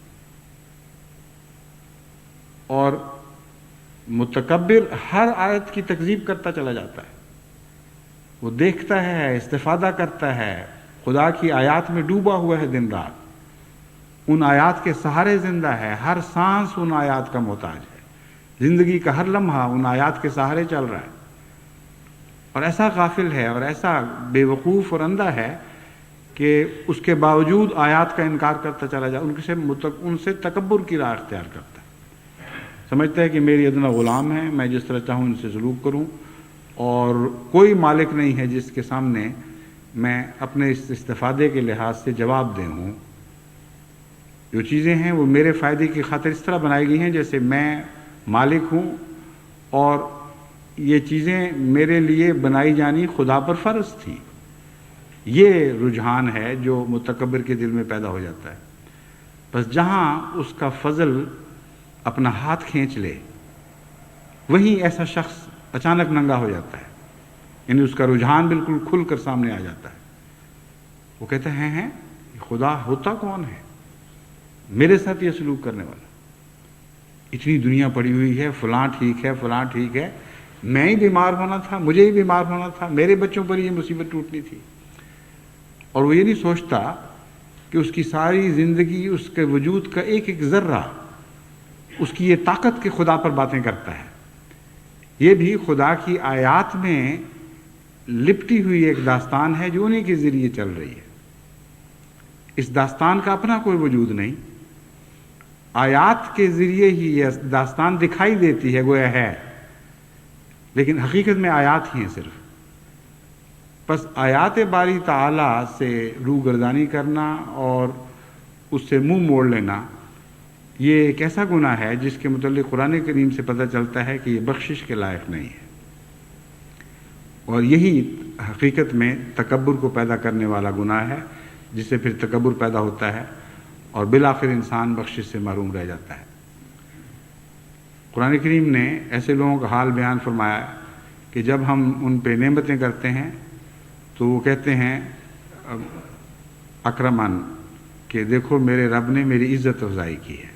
اور متکبر ہر آیت کی تکذیب کرتا چلا جاتا ہے، وہ دیکھتا ہے، استفادہ کرتا ہے، خدا کی آیات میں ڈوبا ہوا ہے دن رات، ان آیات کے سہارے زندہ ہے، ہر سانس ان آیات کا محتاج ہے، زندگی کا ہر لمحہ ان آیات کے سہارے چل رہا ہے، اور ایسا غافل ہے اور ایسا بے وقوف اور اندھا ہے کہ اس کے باوجود آیات کا انکار کرتا چلا جائے، ان سے تکبر کی راہ اختیار کرتا ہے، سمجھتا ہے کہ میری ادنا غلام ہے، میں جس طرح چاہوں ان سے سلوک کروں، اور کوئی مالک نہیں ہے جس کے سامنے میں اپنے اس استفادے کے لحاظ سے جواب دے ہوں۔ جو چیزیں ہیں وہ میرے فائدے کی خاطر اس طرح بنائی گئی ہیں جیسے میں مالک ہوں، اور یہ چیزیں میرے لیے بنائی جانی خدا پر فرض تھی۔ یہ رجحان ہے جو متکبر کے دل میں پیدا ہو جاتا ہے۔ بس جہاں اس کا فضل اپنا ہاتھ کھینچ لے، وہیں ایسا شخص اچانک ننگا ہو جاتا ہے، یعنی اس کا رجحان بالکل کھل کر سامنے آ جاتا ہے۔ وہ کہتے ہیں خدا ہوتا کون ہے میرے ساتھ یہ سلوک کرنے والا؟ اتنی دنیا پڑی ہوئی ہے، فلاں ٹھیک ہے، فلاں ٹھیک ہے، میں ہی بیمار ہونا تھا، مجھے ہی بیمار ہونا تھا، میرے بچوں پر یہ مصیبت ٹوٹنی تھی۔ اور وہ یہ نہیں سوچتا کہ اس کی ساری زندگی، اس کے وجود کا ایک ایک ذرہ اس کی یہ طاقت کے خدا پر باتیں کرتا ہے۔ یہ بھی خدا کی آیات میں لپٹی ہوئی ایک داستان ہے جو انہیں کے ذریعے چل رہی ہے۔ اس داستان کا اپنا کوئی وجود نہیں، آیات کے ذریعے ہی یہ داستان دکھائی دیتی ہے، گویا ہے۔ لیکن حقیقت میں آیات ہی ہیں صرف. بس آیات باری تعالیٰ سے روگردانی کرنا اور اس سے منہ موڑ لینا یہ ایک ایسا گناہ ہے جس کے متعلق قرآن کریم سے پتہ چلتا ہے کہ یہ بخشش کے لائق نہیں ہے، اور یہی حقیقت میں تکبر کو پیدا کرنے والا گناہ ہے، جس سے پھر تکبر پیدا ہوتا ہے اور بالآخر انسان بخشش سے محروم رہ جاتا ہے. قرآن کریم نے ایسے لوگوں کا حال بیان فرمایا کہ جب ہم ان پہ نعمتیں کرتے ہیں تو وہ کہتے ہیں اکرمن کہ دیکھو میرے رب نے میری عزت افزائی کی ہے،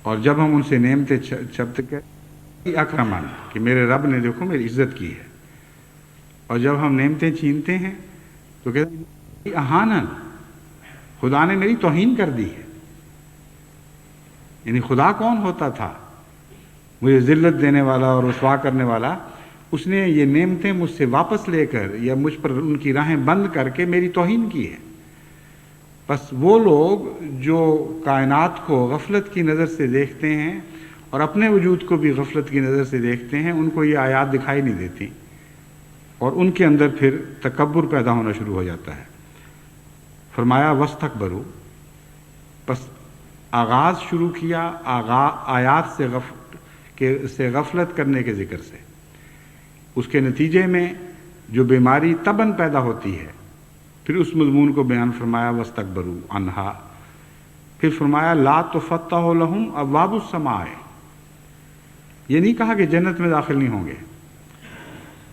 اور جب ہم ان سے نعمتیں چھپت کرتے اکرمن کہ میرے رب نے دیکھو میری عزت کی ہے، اور جب ہم نعمتیں چھینتے ہیں تو کہتے ہیں اہانن خدا نے میری توہین کر دی ہے. یعنی خدا کون ہوتا تھا مجھے ذلت دینے والا اور رسوا کرنے والا؟ اس نے یہ نعمتیں مجھ سے واپس لے کر یا مجھ پر ان کی راہیں بند کر کے میری توہین کی ہے. بس وہ لوگ جو کائنات کو غفلت کی نظر سے دیکھتے ہیں اور اپنے وجود کو بھی غفلت کی نظر سے دیکھتے ہیں، ان کو یہ آیات دکھائی نہیں دیتی اور ان کے اندر پھر تکبر پیدا ہونا شروع ہو جاتا ہے. فرمایا وَاسْتَكْبَرُوا، بس آغاز شروع کیا آیات سے غفلت کرنے کے ذکر سے. اس کے نتیجے میں جو بیماری طبعاً پیدا ہوتی ہے، پھر اس مضمون کو بیان فرمایا وَاسْتَكْبَرُوا عَنْهَا. پھر فرمایا لَا تُفَتَّحُ لَهُمْ أَبْوَابُ السَّمَاءِ، یہ نہیں کہا کہ جنت میں داخل نہیں ہوں گے،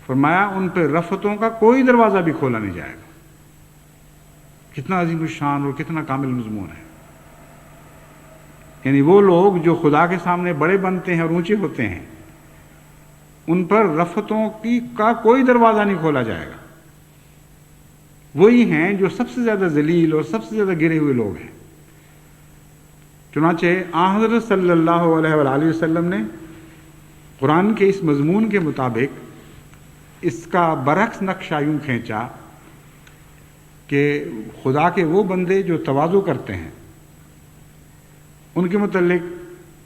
فرمایا ان پہ رفتوں کا کوئی دروازہ بھی کھولا نہیں جائے گا. کتنا عظیم الشان اور کتنا کامل مضمون ہے. یعنی وہ لوگ جو خدا کے سامنے بڑے بنتے ہیں اور اونچے ہوتے ہیں، ان پر رفتوں کا کوئی دروازہ نہیں کھولا جائے گا. وہی ہیں جو سب سے زیادہ ذلیل اور سب سے زیادہ گرے ہوئے لوگ ہیں. چنانچہ حضرت صلی اللہ علیہ وآلہ وسلم نے قرآن کے اس مضمون کے مطابق اس کا برعکس نقشہ یوں کھینچا کہ خدا کے وہ بندے جو تواضع کرتے ہیں ان کے متعلق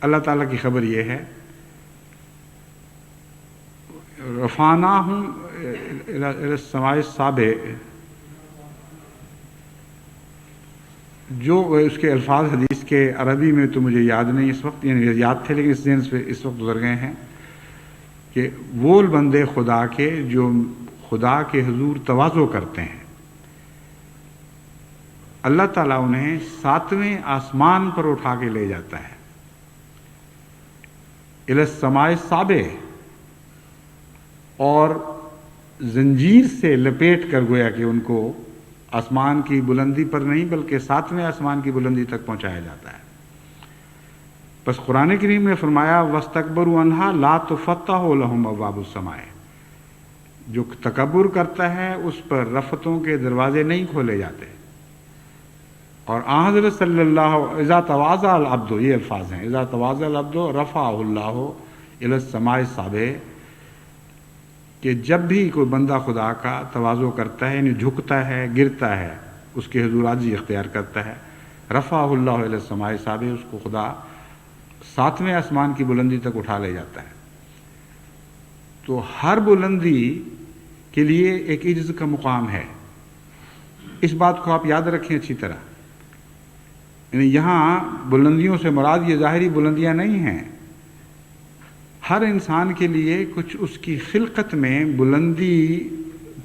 اللہ تعالیٰ کی خبر یہ ہے رفعناہم الی السماء السابع، جو اس کے الفاظ حدیث کے عربی میں تو مجھے یاد نہیں اس وقت، یعنی یاد تھے لیکن اس ذہن سے اس وقت گزر گئے ہیں، کہ وہ بندے خدا کے جو خدا کے حضور تواضع کرتے ہیں، اللہ تعالیٰ انہیں 7ویں آسمان پر اٹھا کے لے جاتا ہے. الی السماء السابع، اور زنجیر سے لپیٹ کر گویا کہ ان کو آسمان کی بلندی پر نہیں بلکہ 7ویں آسمان کی بلندی تک پہنچایا جاتا ہے. بس قرآن کریم نے فرمایا وَاسْتَكْبَرُوا عَنْهَا لَا تُفَتَّحُ لَهُمْ أَبْوَابُ السَّمَاءِ، جو تکبر کرتا ہے اس پر رفتوں کے دروازے نہیں کھولے جاتے. اور حضرت صلی اللہ اذا تواضع العبد، یہ الفاظ ہیں اذا تواضع العبد رفعہ اللہ الی السماء السابع، کہ جب بھی کوئی بندہ خدا کا تواضع کرتا ہے، یعنی جھکتا ہے، گرتا ہے، اس کے حضور عاجزی اختیار کرتا ہے، رفعہ اللہ الی السماء السابع، اس کو خدا 7ویں آسمان کی بلندی تک اٹھا لے جاتا ہے. تو ہر بلندی کے لیے ایک عجز کا مقام ہے. اس بات کو آپ یاد رکھیں اچھی طرح. یعنی یہاں بلندیوں سے مراد یہ ظاہری بلندیاں نہیں ہیں، ہر انسان کے لیے کچھ اس کی خلقت میں بلندی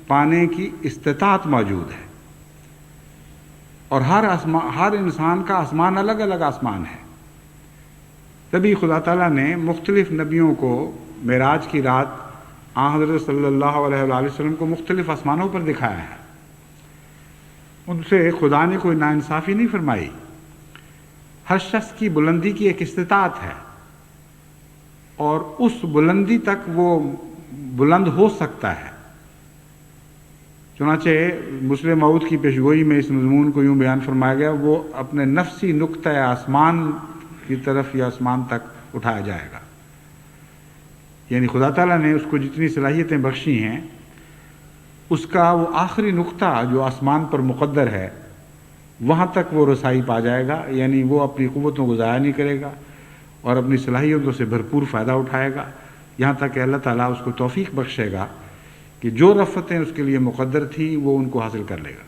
پانے کی استطاعت موجود ہے، اور ہر انسان کا آسمان الگ الگ آسمان ہے. تبھی خدا تعالیٰ نے مختلف نبیوں کو معراج کی رات حضرت صلی اللہ علیہ وآلہ وسلم کو مختلف آسمانوں پر دکھایا ہے. ان سے خدا نے کوئی ناانصافی نہیں فرمائی. ہر شخص کی بلندی کی ایک استطاعت ہے، اور اس بلندی تک وہ بلند ہو سکتا ہے. چنانچہ مسلم موعود کی پیشگوئی میں اس مضمون کو یوں بیان فرمایا گیا، وہ اپنے نفسی نقطہ آسمان کی طرف یا آسمان تک اٹھایا جائے گا. یعنی خدا تعالیٰ نے اس کو جتنی صلاحیتیں بخشی ہیں، اس کا وہ آخری نقطہ جو آسمان پر مقدر ہے وہاں تک وہ رسائی پا جائے گا. یعنی وہ اپنی قوتوں کو ضائع نہیں کرے گا اور اپنی صلاحیتوں سے بھرپور فائدہ اٹھائے گا. یہاں تک کہ اللہ تعالیٰ اس کو توفیق بخشے گا کہ جو رفتیں اس کے لیے مقدر تھیں وہ ان کو حاصل کر لے گا۔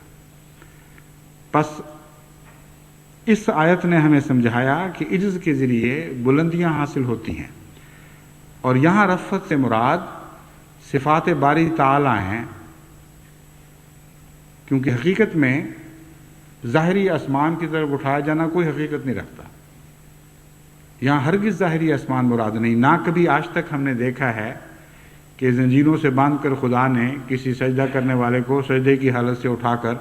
پس اس آیت نے ہمیں سمجھایا کہ عجز کے ذریعے بلندیاں حاصل ہوتی ہیں، اور یہاں رفت سے مراد صفات باری تعالیٰ ہیں، کیونکہ حقیقت میں ظاہری آسمان کی طرف اٹھایا جانا کوئی حقیقت نہیں رکھتا۔ یہاں ہرگز ظاہری آسمان مراد نہیں، نہ کبھی آج تک ہم نے دیکھا ہے کہ زنجیروں سے باندھ کر خدا نے کسی سجدہ کرنے والے کو سجدے کی حالت سے اٹھا کر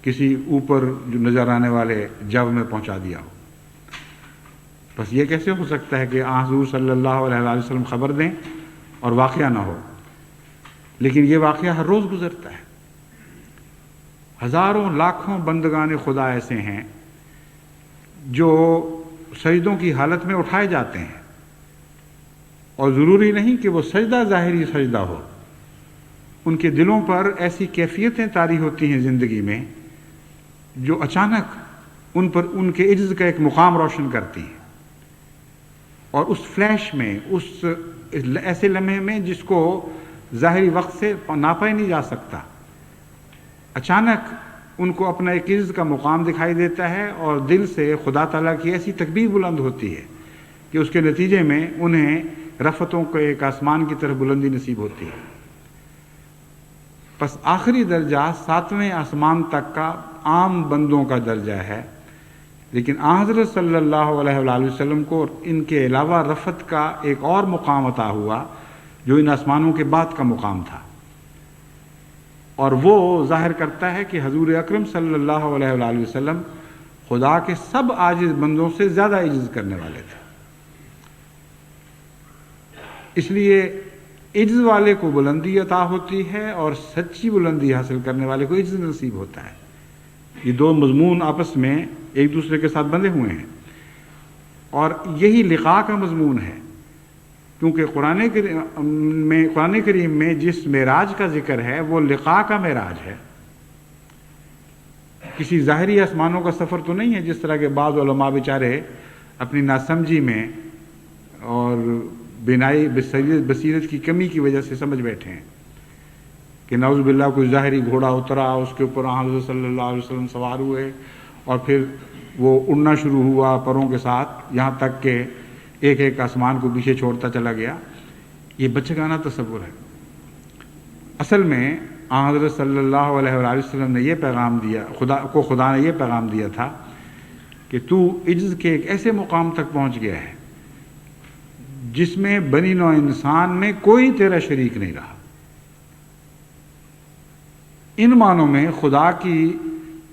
کسی اوپر جو نظر آنے والے جو میں پہنچا دیا ہو۔ بس یہ کیسے ہو سکتا ہے کہ حضور صلی اللہ علیہ وسلم خبر دیں اور واقعہ نہ ہو؟ لیکن یہ واقعہ ہر روز گزرتا ہے۔ ہزاروں لاکھوں بندگان خدا ایسے ہیں جو سجدوں کی حالت میں اٹھائے جاتے ہیں، اور ضروری نہیں کہ وہ سجدہ ظاہری سجدہ ہو، ان کے دلوں پر ایسی کیفیتیں طاری ہوتی ہیں زندگی میں جو اچانک ان پر ان کے عجز کا ایک مقام روشن کرتی ہیں، اور اس فلیش میں، اس ایسے لمحے میں جس کو ظاہری وقت سے ناپا ہی نہیں جا سکتا، اچانک ان کو اپنا ایک عجز کا مقام دکھائی دیتا ہے، اور دل سے خدا تعالیٰ کی ایسی تکبیر بلند ہوتی ہے کہ اس کے نتیجے میں انہیں رفتوں کو ایک آسمان کی طرف بلندی نصیب ہوتی ہے۔ پس آخری درجہ 7ویں آسمان تک کا عام بندوں کا درجہ ہے، لیکن حضرت صلی اللہ علیہ وآلہ وسلم کو ان کے علاوہ رفت کا ایک اور مقام عطا ہوا جو ان آسمانوں کے بعد کا مقام تھا، اور وہ ظاہر کرتا ہے کہ حضور اکرم صلی اللہ علیہ وآلہ وسلم خدا کے سب عاجز بندوں سے زیادہ عجز کرنے والے تھے۔ اس لیے عجز والے کو بلندی عطا ہوتی ہے، اور سچی بلندی حاصل کرنے والے کو عجز نصیب ہوتا ہے۔ یہ دو مضمون آپس میں ایک دوسرے کے ساتھ بندھے ہوئے ہیں، اور یہی لقاء کا مضمون ہے، کیونکہ قرآن کریم میں جس معراج کا ذکر ہے وہ لقاء کا معراج ہے، کسی ظاہری آسمانوں کا سفر تو نہیں ہے جس طرح کے بعض علماء بیچارے اپنی ناسمجھی میں اور بینائی بصیرت کی کمی کی وجہ سے سمجھ بیٹھے ہیں کہ نعوذ باللہ کوئی ظاہری گھوڑا اترا، اس کے اوپر حضرت صلی اللہ علیہ وسلم سوار ہوئے، اور پھر وہ اڑنا شروع ہوا پروں کے ساتھ، یہاں تک کہ ایک ایک آسمان کو پیچھے چھوڑتا چلا گیا۔ یہ بچگانہ تصور ہے۔ اصل میں حضرت صلی اللہ علیہ وآلہ وسلم نے یہ پیغام دیا، خدا نے یہ پیغام دیا تھا کہ تو عجز کے ایک ایسے مقام تک پہنچ گیا ہے جس میں بنی نوع انسان میں کوئی تیرا شریک نہیں رہا۔ ان معنوں میں خدا کی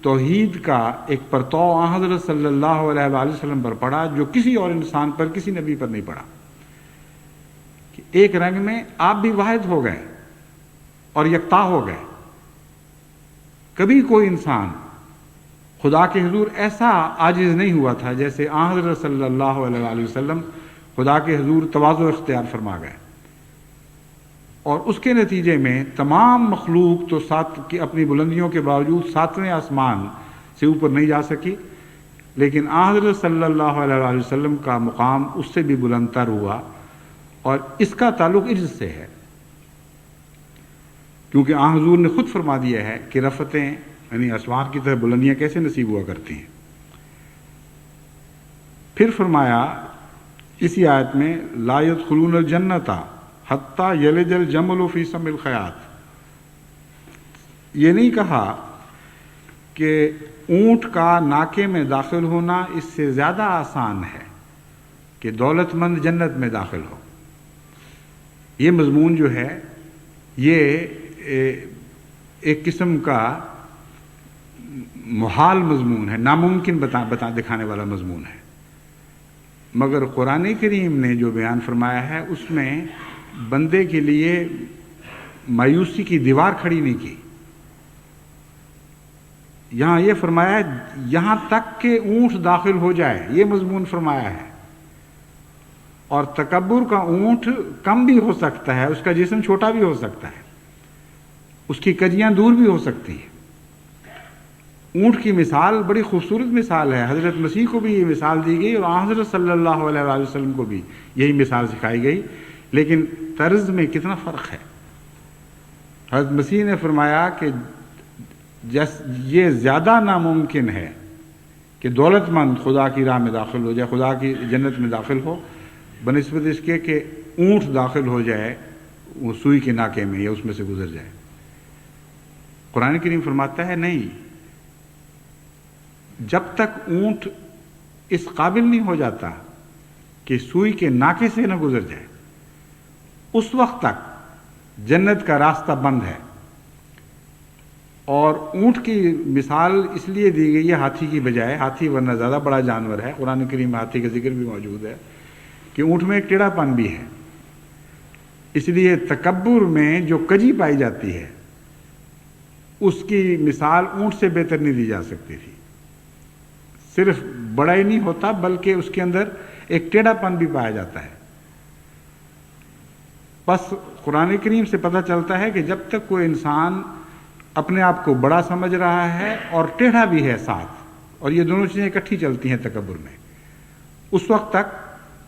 توحید کا ایک پرتو حضرت صلی اللہ علیہ وآلہ وسلم پر پڑا جو کسی اور انسان پر، کسی نبی پر نہیں پڑا، کہ ایک رنگ میں آپ بھی واحد ہو گئے اور یکتا ہو گئے۔ کبھی کوئی انسان خدا کے حضور ایسا عاجز نہیں ہوا تھا جیسے حضرت صلی اللہ علیہ وآلہ وسلم خدا کے حضور تواضع اختیار فرما گئے، اور اس کے نتیجے میں تمام مخلوق تو اپنی بلندیوں کے باوجود 7ویں آسمان سے اوپر نہیں جا سکی، لیکن حضرت صلی اللہ علیہ وآلہ وسلم کا مقام اس سے بھی بلند تر ہوا، اور اس کا تعلق عجز سے ہے، کیونکہ حضور نے خود فرما دیا ہے کہ رفتیں یعنی آسمان کی طرف بلندیاں کیسے نصیب ہوا کرتی ہیں۔ پھر فرمایا اسی آیت میں لا يدخلون الجنۃ حتی یلج الجمل فی سم الخیاط، یہ نہیں کہا کہ اونٹ کا ناکے میں داخل ہونا اس سے زیادہ آسان ہے کہ دولت مند جنت میں داخل ہو۔ یہ مضمون جو ہے یہ ایک قسم کا محال مضمون ہے، ناممکن دکھانے والا مضمون ہے، مگر قرآن کریم نے جو بیان فرمایا ہے اس میں بندے کے لیے مایوسی کی دیوار کھڑی نہیں کی۔ یہاں یہ فرمایا ہے یہاں تک کہ اونٹ داخل ہو جائے، یہ مضمون فرمایا ہے، اور تکبر کا اونٹ کم بھی ہو سکتا ہے، اس کا جسم چھوٹا بھی ہو سکتا ہے، اس کی کجیاں دور بھی ہو سکتی ہیں۔ اونٹ کی مثال بڑی خوبصورت مثال ہے، حضرت مسیح کو بھی یہ مثال دی گئی، اور حضرت صلی اللہ علیہ وسلم کو بھی یہی مثال سکھائی گئی لیکن طرز میں کتنا فرق ہے. حضرت مسیح نے فرمایا کہ یہ زیادہ ناممکن ہے کہ دولت مند خدا کی راہ میں داخل ہو جائے، خدا کی جنت میں داخل ہو، بنسبت اس کے کہ اونٹ داخل ہو جائے وہ سوئی کے ناکے میں یا اس میں سے گزر جائے. قرآن کریم فرماتا ہے نہیں، جب تک اونٹ اس قابل نہیں ہو جاتا کہ سوئی کے ناکے سے نہ گزر جائے، اس وقت تک جنت کا راستہ بند ہے. اور اونٹ کی مثال اس لیے دی گئی ہے ہاتھی کی بجائے، ہاتھی ورنہ زیادہ بڑا جانور ہے، قرآن کریم میں ہاتھی کا ذکر بھی موجود ہے، کہ اونٹ میں ایک ٹیڑھا پن بھی ہے. اس لیے تکبر میں جو کجی پائی جاتی ہے اس کی مثال اونٹ سے بہتر نہیں دی جا سکتی تھی. صرف بڑا ہی نہیں ہوتا بلکہ اس کے اندر ایک ٹیڑھا پن بھی پایا جاتا ہے. بس قرآن کریم سے پتہ چلتا ہے کہ جب تک کوئی انسان اپنے آپ کو بڑا سمجھ رہا ہے اور ٹیڑھا بھی ہے ساتھ، اور یہ دونوں چیزیں اکٹھی چلتی ہیں تکبر میں، اس وقت تک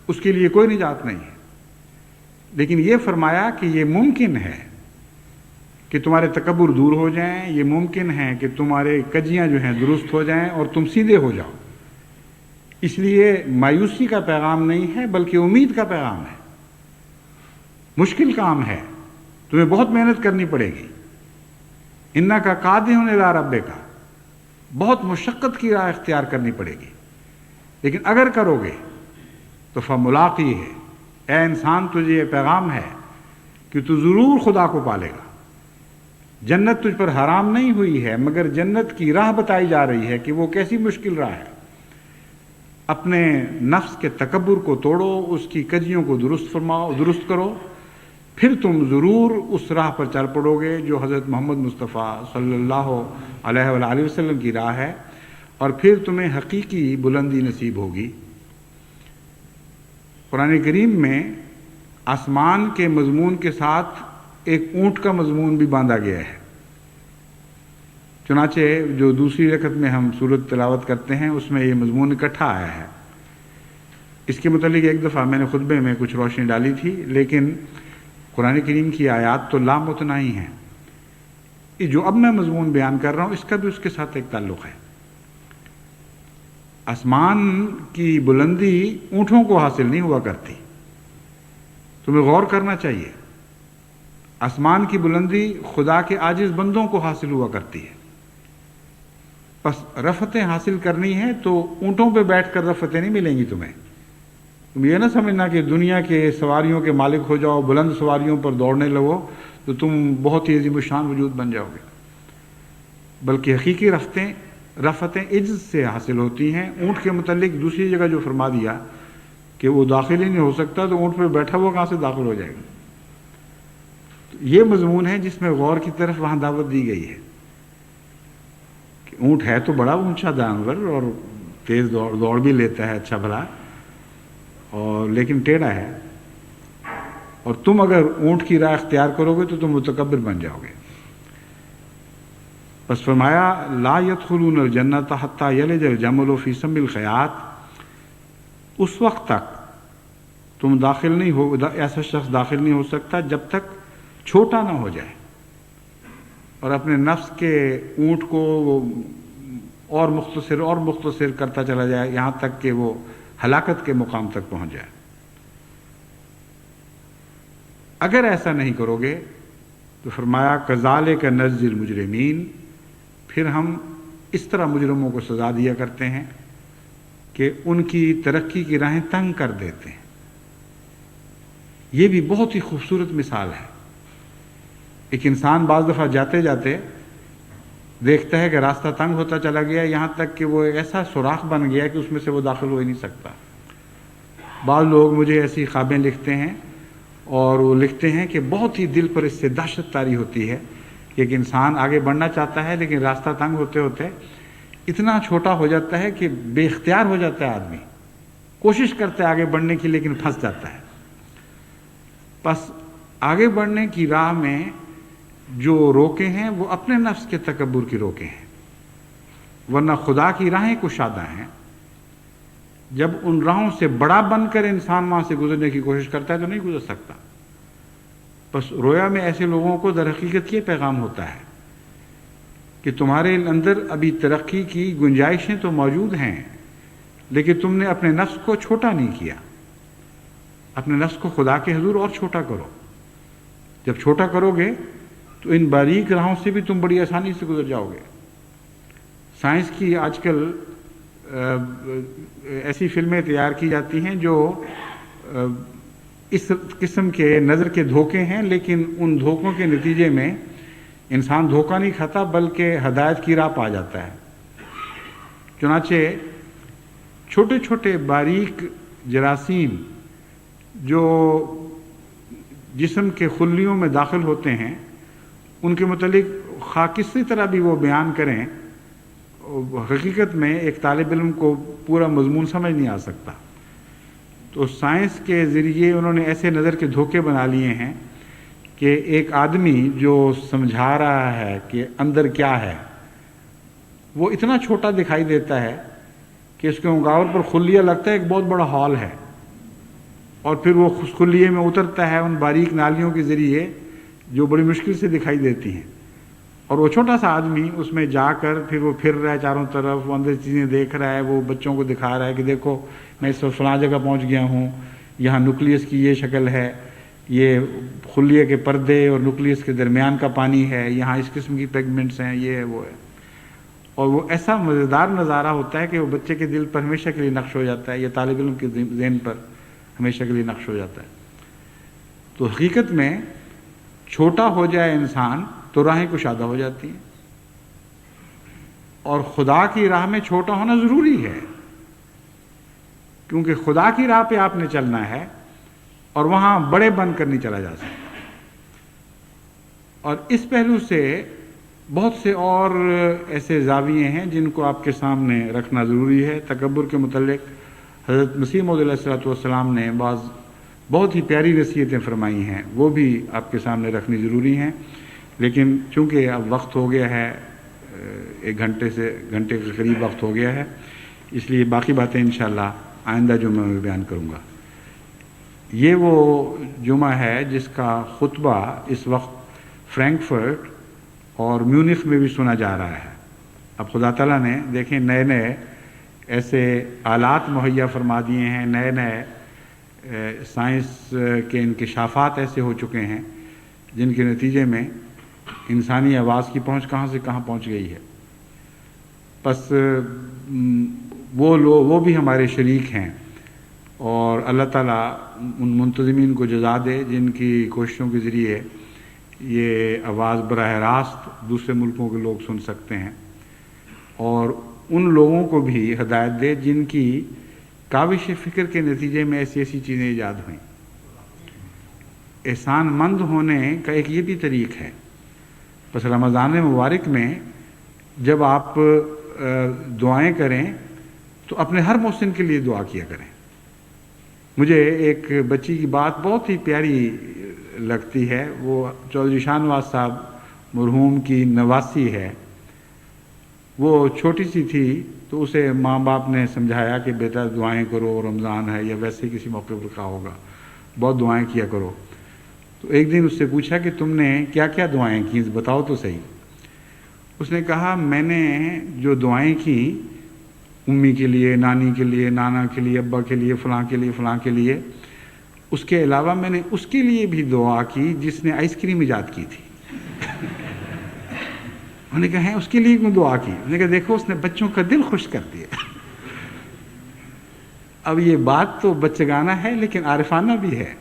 اس کے لیے کوئی نجات نہیں ہے. لیکن یہ فرمایا کہ یہ ممکن ہے کہ تمہارے تکبر دور ہو جائیں، یہ ممکن ہے کہ تمہارے کجیاں جو ہیں درست ہو جائیں اور تم سیدھے ہو جاؤ. اس لیے مایوسی کا پیغام نہیں ہے بلکہ امید کا پیغام ہے. مشکل کام ہے، تمہیں بہت محنت کرنی پڑے گی. انکا قادح الی ربک، بہت مشقت کی راہ اختیار کرنی پڑے گی، لیکن اگر کرو گے تو فملاقی ہے. اے انسان تجھے یہ پیغام ہے کہ تو ضرور خدا کو پالے گا. جنت تجھ پر حرام نہیں ہوئی ہے، مگر جنت کی راہ بتائی جا رہی ہے کہ وہ کیسی مشکل راہ ہے. اپنے نفس کے تکبر کو توڑو، اس کی کجیوں کو درست کرو، پھر تم ضرور اس راہ پر چل پڑو گے جو حضرت محمد مصطفیٰ صلی اللہ علیہ وآلہ وسلم کی راہ ہے، اور پھر تمہیں حقیقی بلندی نصیب ہوگی. قرآن کریم میں آسمان کے مضمون کے ساتھ ایک اونٹ کا مضمون بھی باندھا گیا ہے. چنانچہ جو دوسری رکعت میں ہم سورت تلاوت کرتے ہیں اس میں یہ مضمون اکٹھا آیا ہے. اس کے متعلق ایک دفعہ میں نے خطبے میں کچھ روشنی ڈالی تھی، لیکن قرآن کریم کی آیات تو لامتناہی ہیں. یہ جو اب میں مضمون بیان کر رہا ہوں اس کا بھی اس کے ساتھ ایک تعلق ہے. آسمان کی بلندی اونٹوں کو حاصل نہیں ہوا کرتی، تمہیں غور کرنا چاہیے. آسمان کی بلندی خدا کے عاجز بندوں کو حاصل ہوا کرتی ہے. بس رفتیں حاصل کرنی ہے تو اونٹوں پہ بیٹھ کر رفتیں نہیں ملیں گی تمہیں. تم یہ نہ سمجھنا کہ دنیا کے سواریوں کے مالک ہو جاؤ، بلند سواریوں پر دوڑنے لگو تو تم بہت ہی عظیم الشان وجود بن جاؤ گے. بلکہ حقیقی رفتیں عجز سے حاصل ہوتی ہیں. اونٹ کے متعلق دوسری جگہ جو فرما دیا کہ وہ داخل ہی نہیں ہو سکتا، تو اونٹ پہ بیٹھا ہوا کہاں سے داخل ہو جائے گا. یہ مضمون ہے جس میں غور کی طرف وہاں دعوت دی گئی ہے کہ اونٹ ہے تو بڑا اونچا جانور اور تیز دوڑ بھی لیتا ہے اچھا بھلا، اور لیکن ٹیڑھا ہے، اور تم اگر اونٹ کی راہ اختیار کرو گے تو تم متکبر بن جاؤ گے. بس فرمایا لا يدخلون الجنت حتى يلج الجمل في سم الخياط، اس وقت تک تم داخل نہیں ہو، ایسا شخص داخل نہیں ہو سکتا جب تک چھوٹا نہ ہو جائے اور اپنے نفس کے اونٹ کو اور مختصر کرتا چلا جائے یہاں تک کہ وہ ہلاکت کے مقام تک پہنچ جائے. اگر ایسا نہیں کرو گے تو فرمایا کذالک نجزی المجرمین، پھر ہم اس طرح مجرموں کو سزا دیا کرتے ہیں کہ ان کی ترقی کی راہیں تنگ کر دیتے ہیں. یہ بھی بہت ہی خوبصورت مثال ہے. ایک انسان بعض دفعہ جاتے جاتے دیکھتا ہے کہ راستہ تنگ ہوتا چلا گیا، یہاں تک کہ وہ ایک ایسا سوراخ بن گیا کہ اس میں سے وہ داخل ہو ہی نہیں سکتا. بعض لوگ مجھے ایسی خوابیں لکھتے ہیں اور وہ لکھتے ہیں کہ بہت ہی دل پر اس سے دہشت طاری ہوتی ہے کہ ایک انسان آگے بڑھنا چاہتا ہے لیکن راستہ تنگ ہوتے ہوتے اتنا چھوٹا ہو جاتا ہے کہ بے اختیار ہو جاتا ہے. آدمی کوشش کرتا ہے آگے بڑھنے کی لیکن پھنس جاتا ہے. بس آگے بڑھنے کی راہ میں جو روکے ہیں وہ اپنے نفس کے تکبر کی روکے ہیں، ورنہ خدا کی راہیں کشادہ ہیں. جب ان راہوں سے بڑا بن کر انسان وہاں سے گزرنے کی کوشش کرتا ہے تو نہیں گزر سکتا. بس رویا میں ایسے لوگوں کو در حقیقت یہ پیغام ہوتا ہے کہ تمہارے اندر ابھی ترقی کی گنجائشیں تو موجود ہیں، لیکن تم نے اپنے نفس کو چھوٹا نہیں کیا. اپنے نفس کو خدا کے حضور اور چھوٹا کرو. جب چھوٹا کرو گے تو ان باریک راہوں سے بھی تم بڑی آسانی سے گزر جاؤ گے. سائنس کی آج کل ایسی فلمیں تیار کی جاتی ہیں جو اس قسم کے نظر کے دھوکے ہیں، لیکن ان دھوکوں کے نتیجے میں انسان دھوکہ نہیں کھاتا بلکہ ہدایت کی راہ پا جاتا ہے. چنانچہ چھوٹے چھوٹے باریک جراثیم جو جسم کے خلیوں میں داخل ہوتے ہیں، ان کے متعلق خواہ کسی طرح بھی وہ بیان کریں، حقیقت میں ایک طالب علم کو پورا مضمون سمجھ نہیں آ سکتا. تو سائنس کے ذریعے انہوں نے ایسے نظر کے دھوکے بنا لیے ہیں کہ ایک آدمی جو سمجھا رہا ہے کہ اندر کیا ہے، وہ اتنا چھوٹا دکھائی دیتا ہے کہ اس کے مقابل پر خلیہ لگتا ہے ایک بہت بڑا ہال ہے، اور پھر وہ خلیے میں اترتا ہے ان باریک نالیوں کے ذریعے جو بڑی مشکل سے دکھائی دیتی ہیں، اور وہ چھوٹا سا آدمی اس میں جا کر پھر وہ پھر رہا ہے چاروں طرف، وہ اندر چیزیں دیکھ رہا ہے، وہ بچوں کو دکھا رہا ہے کہ دیکھو میں اس فلاں جگہ پہنچ گیا ہوں، یہاں نیوکلیس کی یہ شکل ہے، یہ خلیے کے پردے اور نیوکلیس کے درمیان کا پانی ہے، یہاں اس قسم کی پیگمنٹس ہیں، یہ ہے وہ ہے. اور وہ ایسا مزیدار نظارہ ہوتا ہے کہ وہ بچے کے دل پر ہمیشہ کے لیے نقش ہو جاتا ہے، یا طالب علم کے ذہن پر ہمیشہ کے لیے نقش ہو جاتا ہے. تو حقیقت میں چھوٹا ہو جائے انسان تو راہیں کشادہ ہو جاتی ہیں، اور خدا کی راہ میں چھوٹا ہونا ضروری ہے، کیونکہ خدا کی راہ پہ آپ نے چلنا ہے اور وہاں بڑے بن کر نہیں چلا جا سکتا. اور اس پہلو سے بہت سے اور ایسے زاویے ہیں جن کو آپ کے سامنے رکھنا ضروری ہے. تکبر کے متعلق حضرت مسیح موعود علیہ الصلوۃ والسلام نے بعض بہت ہی پیاری نصیحتیں فرمائی ہیں، وہ بھی آپ کے سامنے رکھنی ضروری ہیں. لیکن چونکہ اب وقت ہو گیا ہے، ایک گھنٹے کے قریب وقت ہو گیا ہے، اس لیے باقی باتیں انشاءاللہ آئندہ جمعہ میں بیان کروں گا. یہ وہ جمعہ ہے جس کا خطبہ اس وقت فرینکفرٹ اور میونخ میں بھی سنا جا رہا ہے. اب خدا تعالیٰ نے دیکھیں نئے نئے ایسے آلات مہیا فرما دیے ہیں، نئے نئے سائنس کے انکشافات ایسے ہو چکے ہیں جن کے نتیجے میں انسانی آواز کی پہنچ کہاں سے کہاں پہنچ گئی ہے. بس وہ بھی ہمارے شریک ہیں، اور اللہ تعالیٰ ان منتظمین کو جزا دے جن کی کوششوں کے ذریعے یہ آواز براہ راست دوسرے ملکوں کے لوگ سن سکتے ہیں، اور ان لوگوں کو بھی ہدایت دے جن کی کاوش فکر کے نتیجے میں ایسی ایسی چیزیں ایجاد ہوئیں. احسان مند ہونے کا ایک یہ بھی طریق ہے. بس رمضان مبارک میں جب آپ دعائیں کریں تو اپنے ہر محسن کے لیے دعا کیا کریں. مجھے ایک بچی کی بات بہت ہی پیاری لگتی ہے. وہ چودھری شاہ نواز صاحب مرحوم کی نواسی ہے. وہ چھوٹی سی تھی تو اسے ماں باپ نے سمجھایا کہ بیٹا دعائیں کرو، رمضان ہے یا ویسے کسی موقع پر کہا ہوگا، بہت دعائیں کیا کرو. تو ایک دن اس سے پوچھا کہ تم نے کیا کیا دعائیں کیں، بتاؤ تو صحیح. اس نے کہا میں نے جو دعائیں کیں امی کے لیے، نانی کے لیے، نانا کے لیے، ابا کے لیے، فلاں کے لیے، فلاں کے لیے، اس کے علاوہ میں نے اس کے لیے بھی دعا کی جس نے آئس کریم ایجاد کی تھی. انہوں نے کہا ہے اس کے لیے کیوں دعا کی؟ انہوں نے کہا دیکھو اس نے بچوں کا دل خوش کر دیا. اب یہ بات تو بچگانہ ہے لیکن عارفانہ بھی ہے.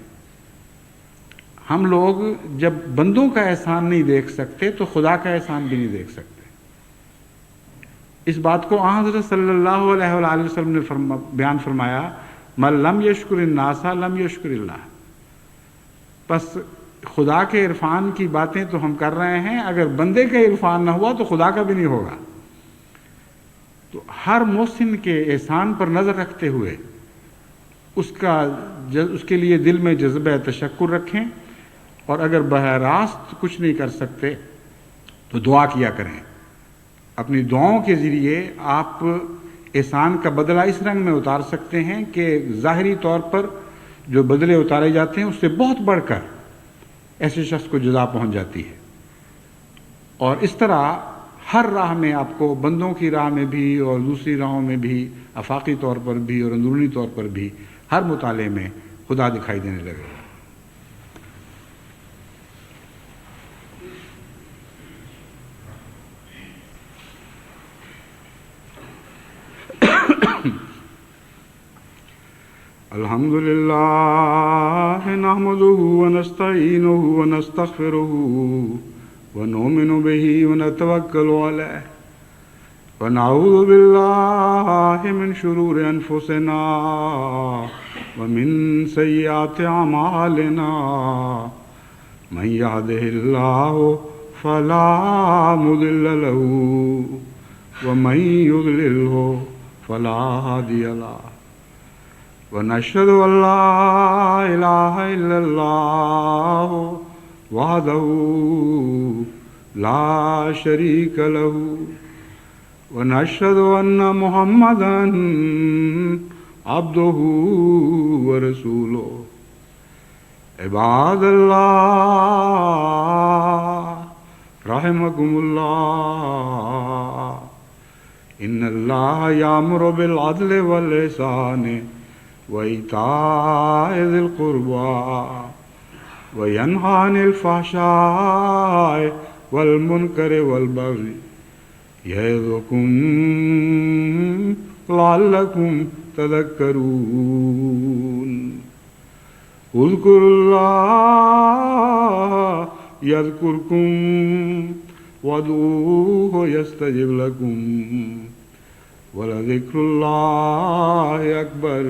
ہم لوگ جب بندوں کا احسان نہیں دیکھ سکتے تو خدا کا احسان بھی نہیں دیکھ سکتے. اس بات کو حضرت صلی اللہ علیہ وآلہ وسلم نے بیان فرمایا، من لم یشکر الناس لم یشکر اللہ. بس خدا کے عرفان کی باتیں تو ہم کر رہے ہیں، اگر بندے کا عرفان نہ ہوا تو خدا کا بھی نہیں ہوگا. تو ہر محسن کے احسان پر نظر رکھتے ہوئے اس کے لیے دل میں جذبہ تشکر رکھیں، اور اگر براہ راست کچھ نہیں کر سکتے تو دعا کیا کریں. اپنی دعاؤں کے ذریعے آپ احسان کا بدلہ اس رنگ میں اتار سکتے ہیں کہ ظاہری طور پر جو بدلے اتارے جاتے ہیں اس سے بہت بڑھ کر ایسے شخص کو جزا پہنچ جاتی ہے۔ اور اس طرح ہر راہ میں آپ کو، بندوں کی راہ میں بھی اور دوسری راہوں میں بھی، آفاقی طور پر بھی اور اندرونی طور پر بھی، ہر مطالعے میں خدا دکھائی دینے لگے گا۔ الحمد للہ نحمده ونستعینه ونستغفره ونؤمن به ونتوکل علیہ ونعوذ باللہ من شرور انفسنا ومن سیئات اعمالنا من يهده اللہ فلا مضل له ومن يضلله فلا هادی له ونشهد أن لا إله إلا الله وحده لا شريك له ونشهد أن محمدا عبده ورسوله عباد الله رحمكم الله إن الله يأمر بالعدل والإحسان وإيتاء ذي القربى وينهى عن الفحشاء والمنكر والبغي يعظكم لعلكم تذكرون اذكروا الله يذكركم وادعوه يستجب لكم ولذكر الله أكبر۔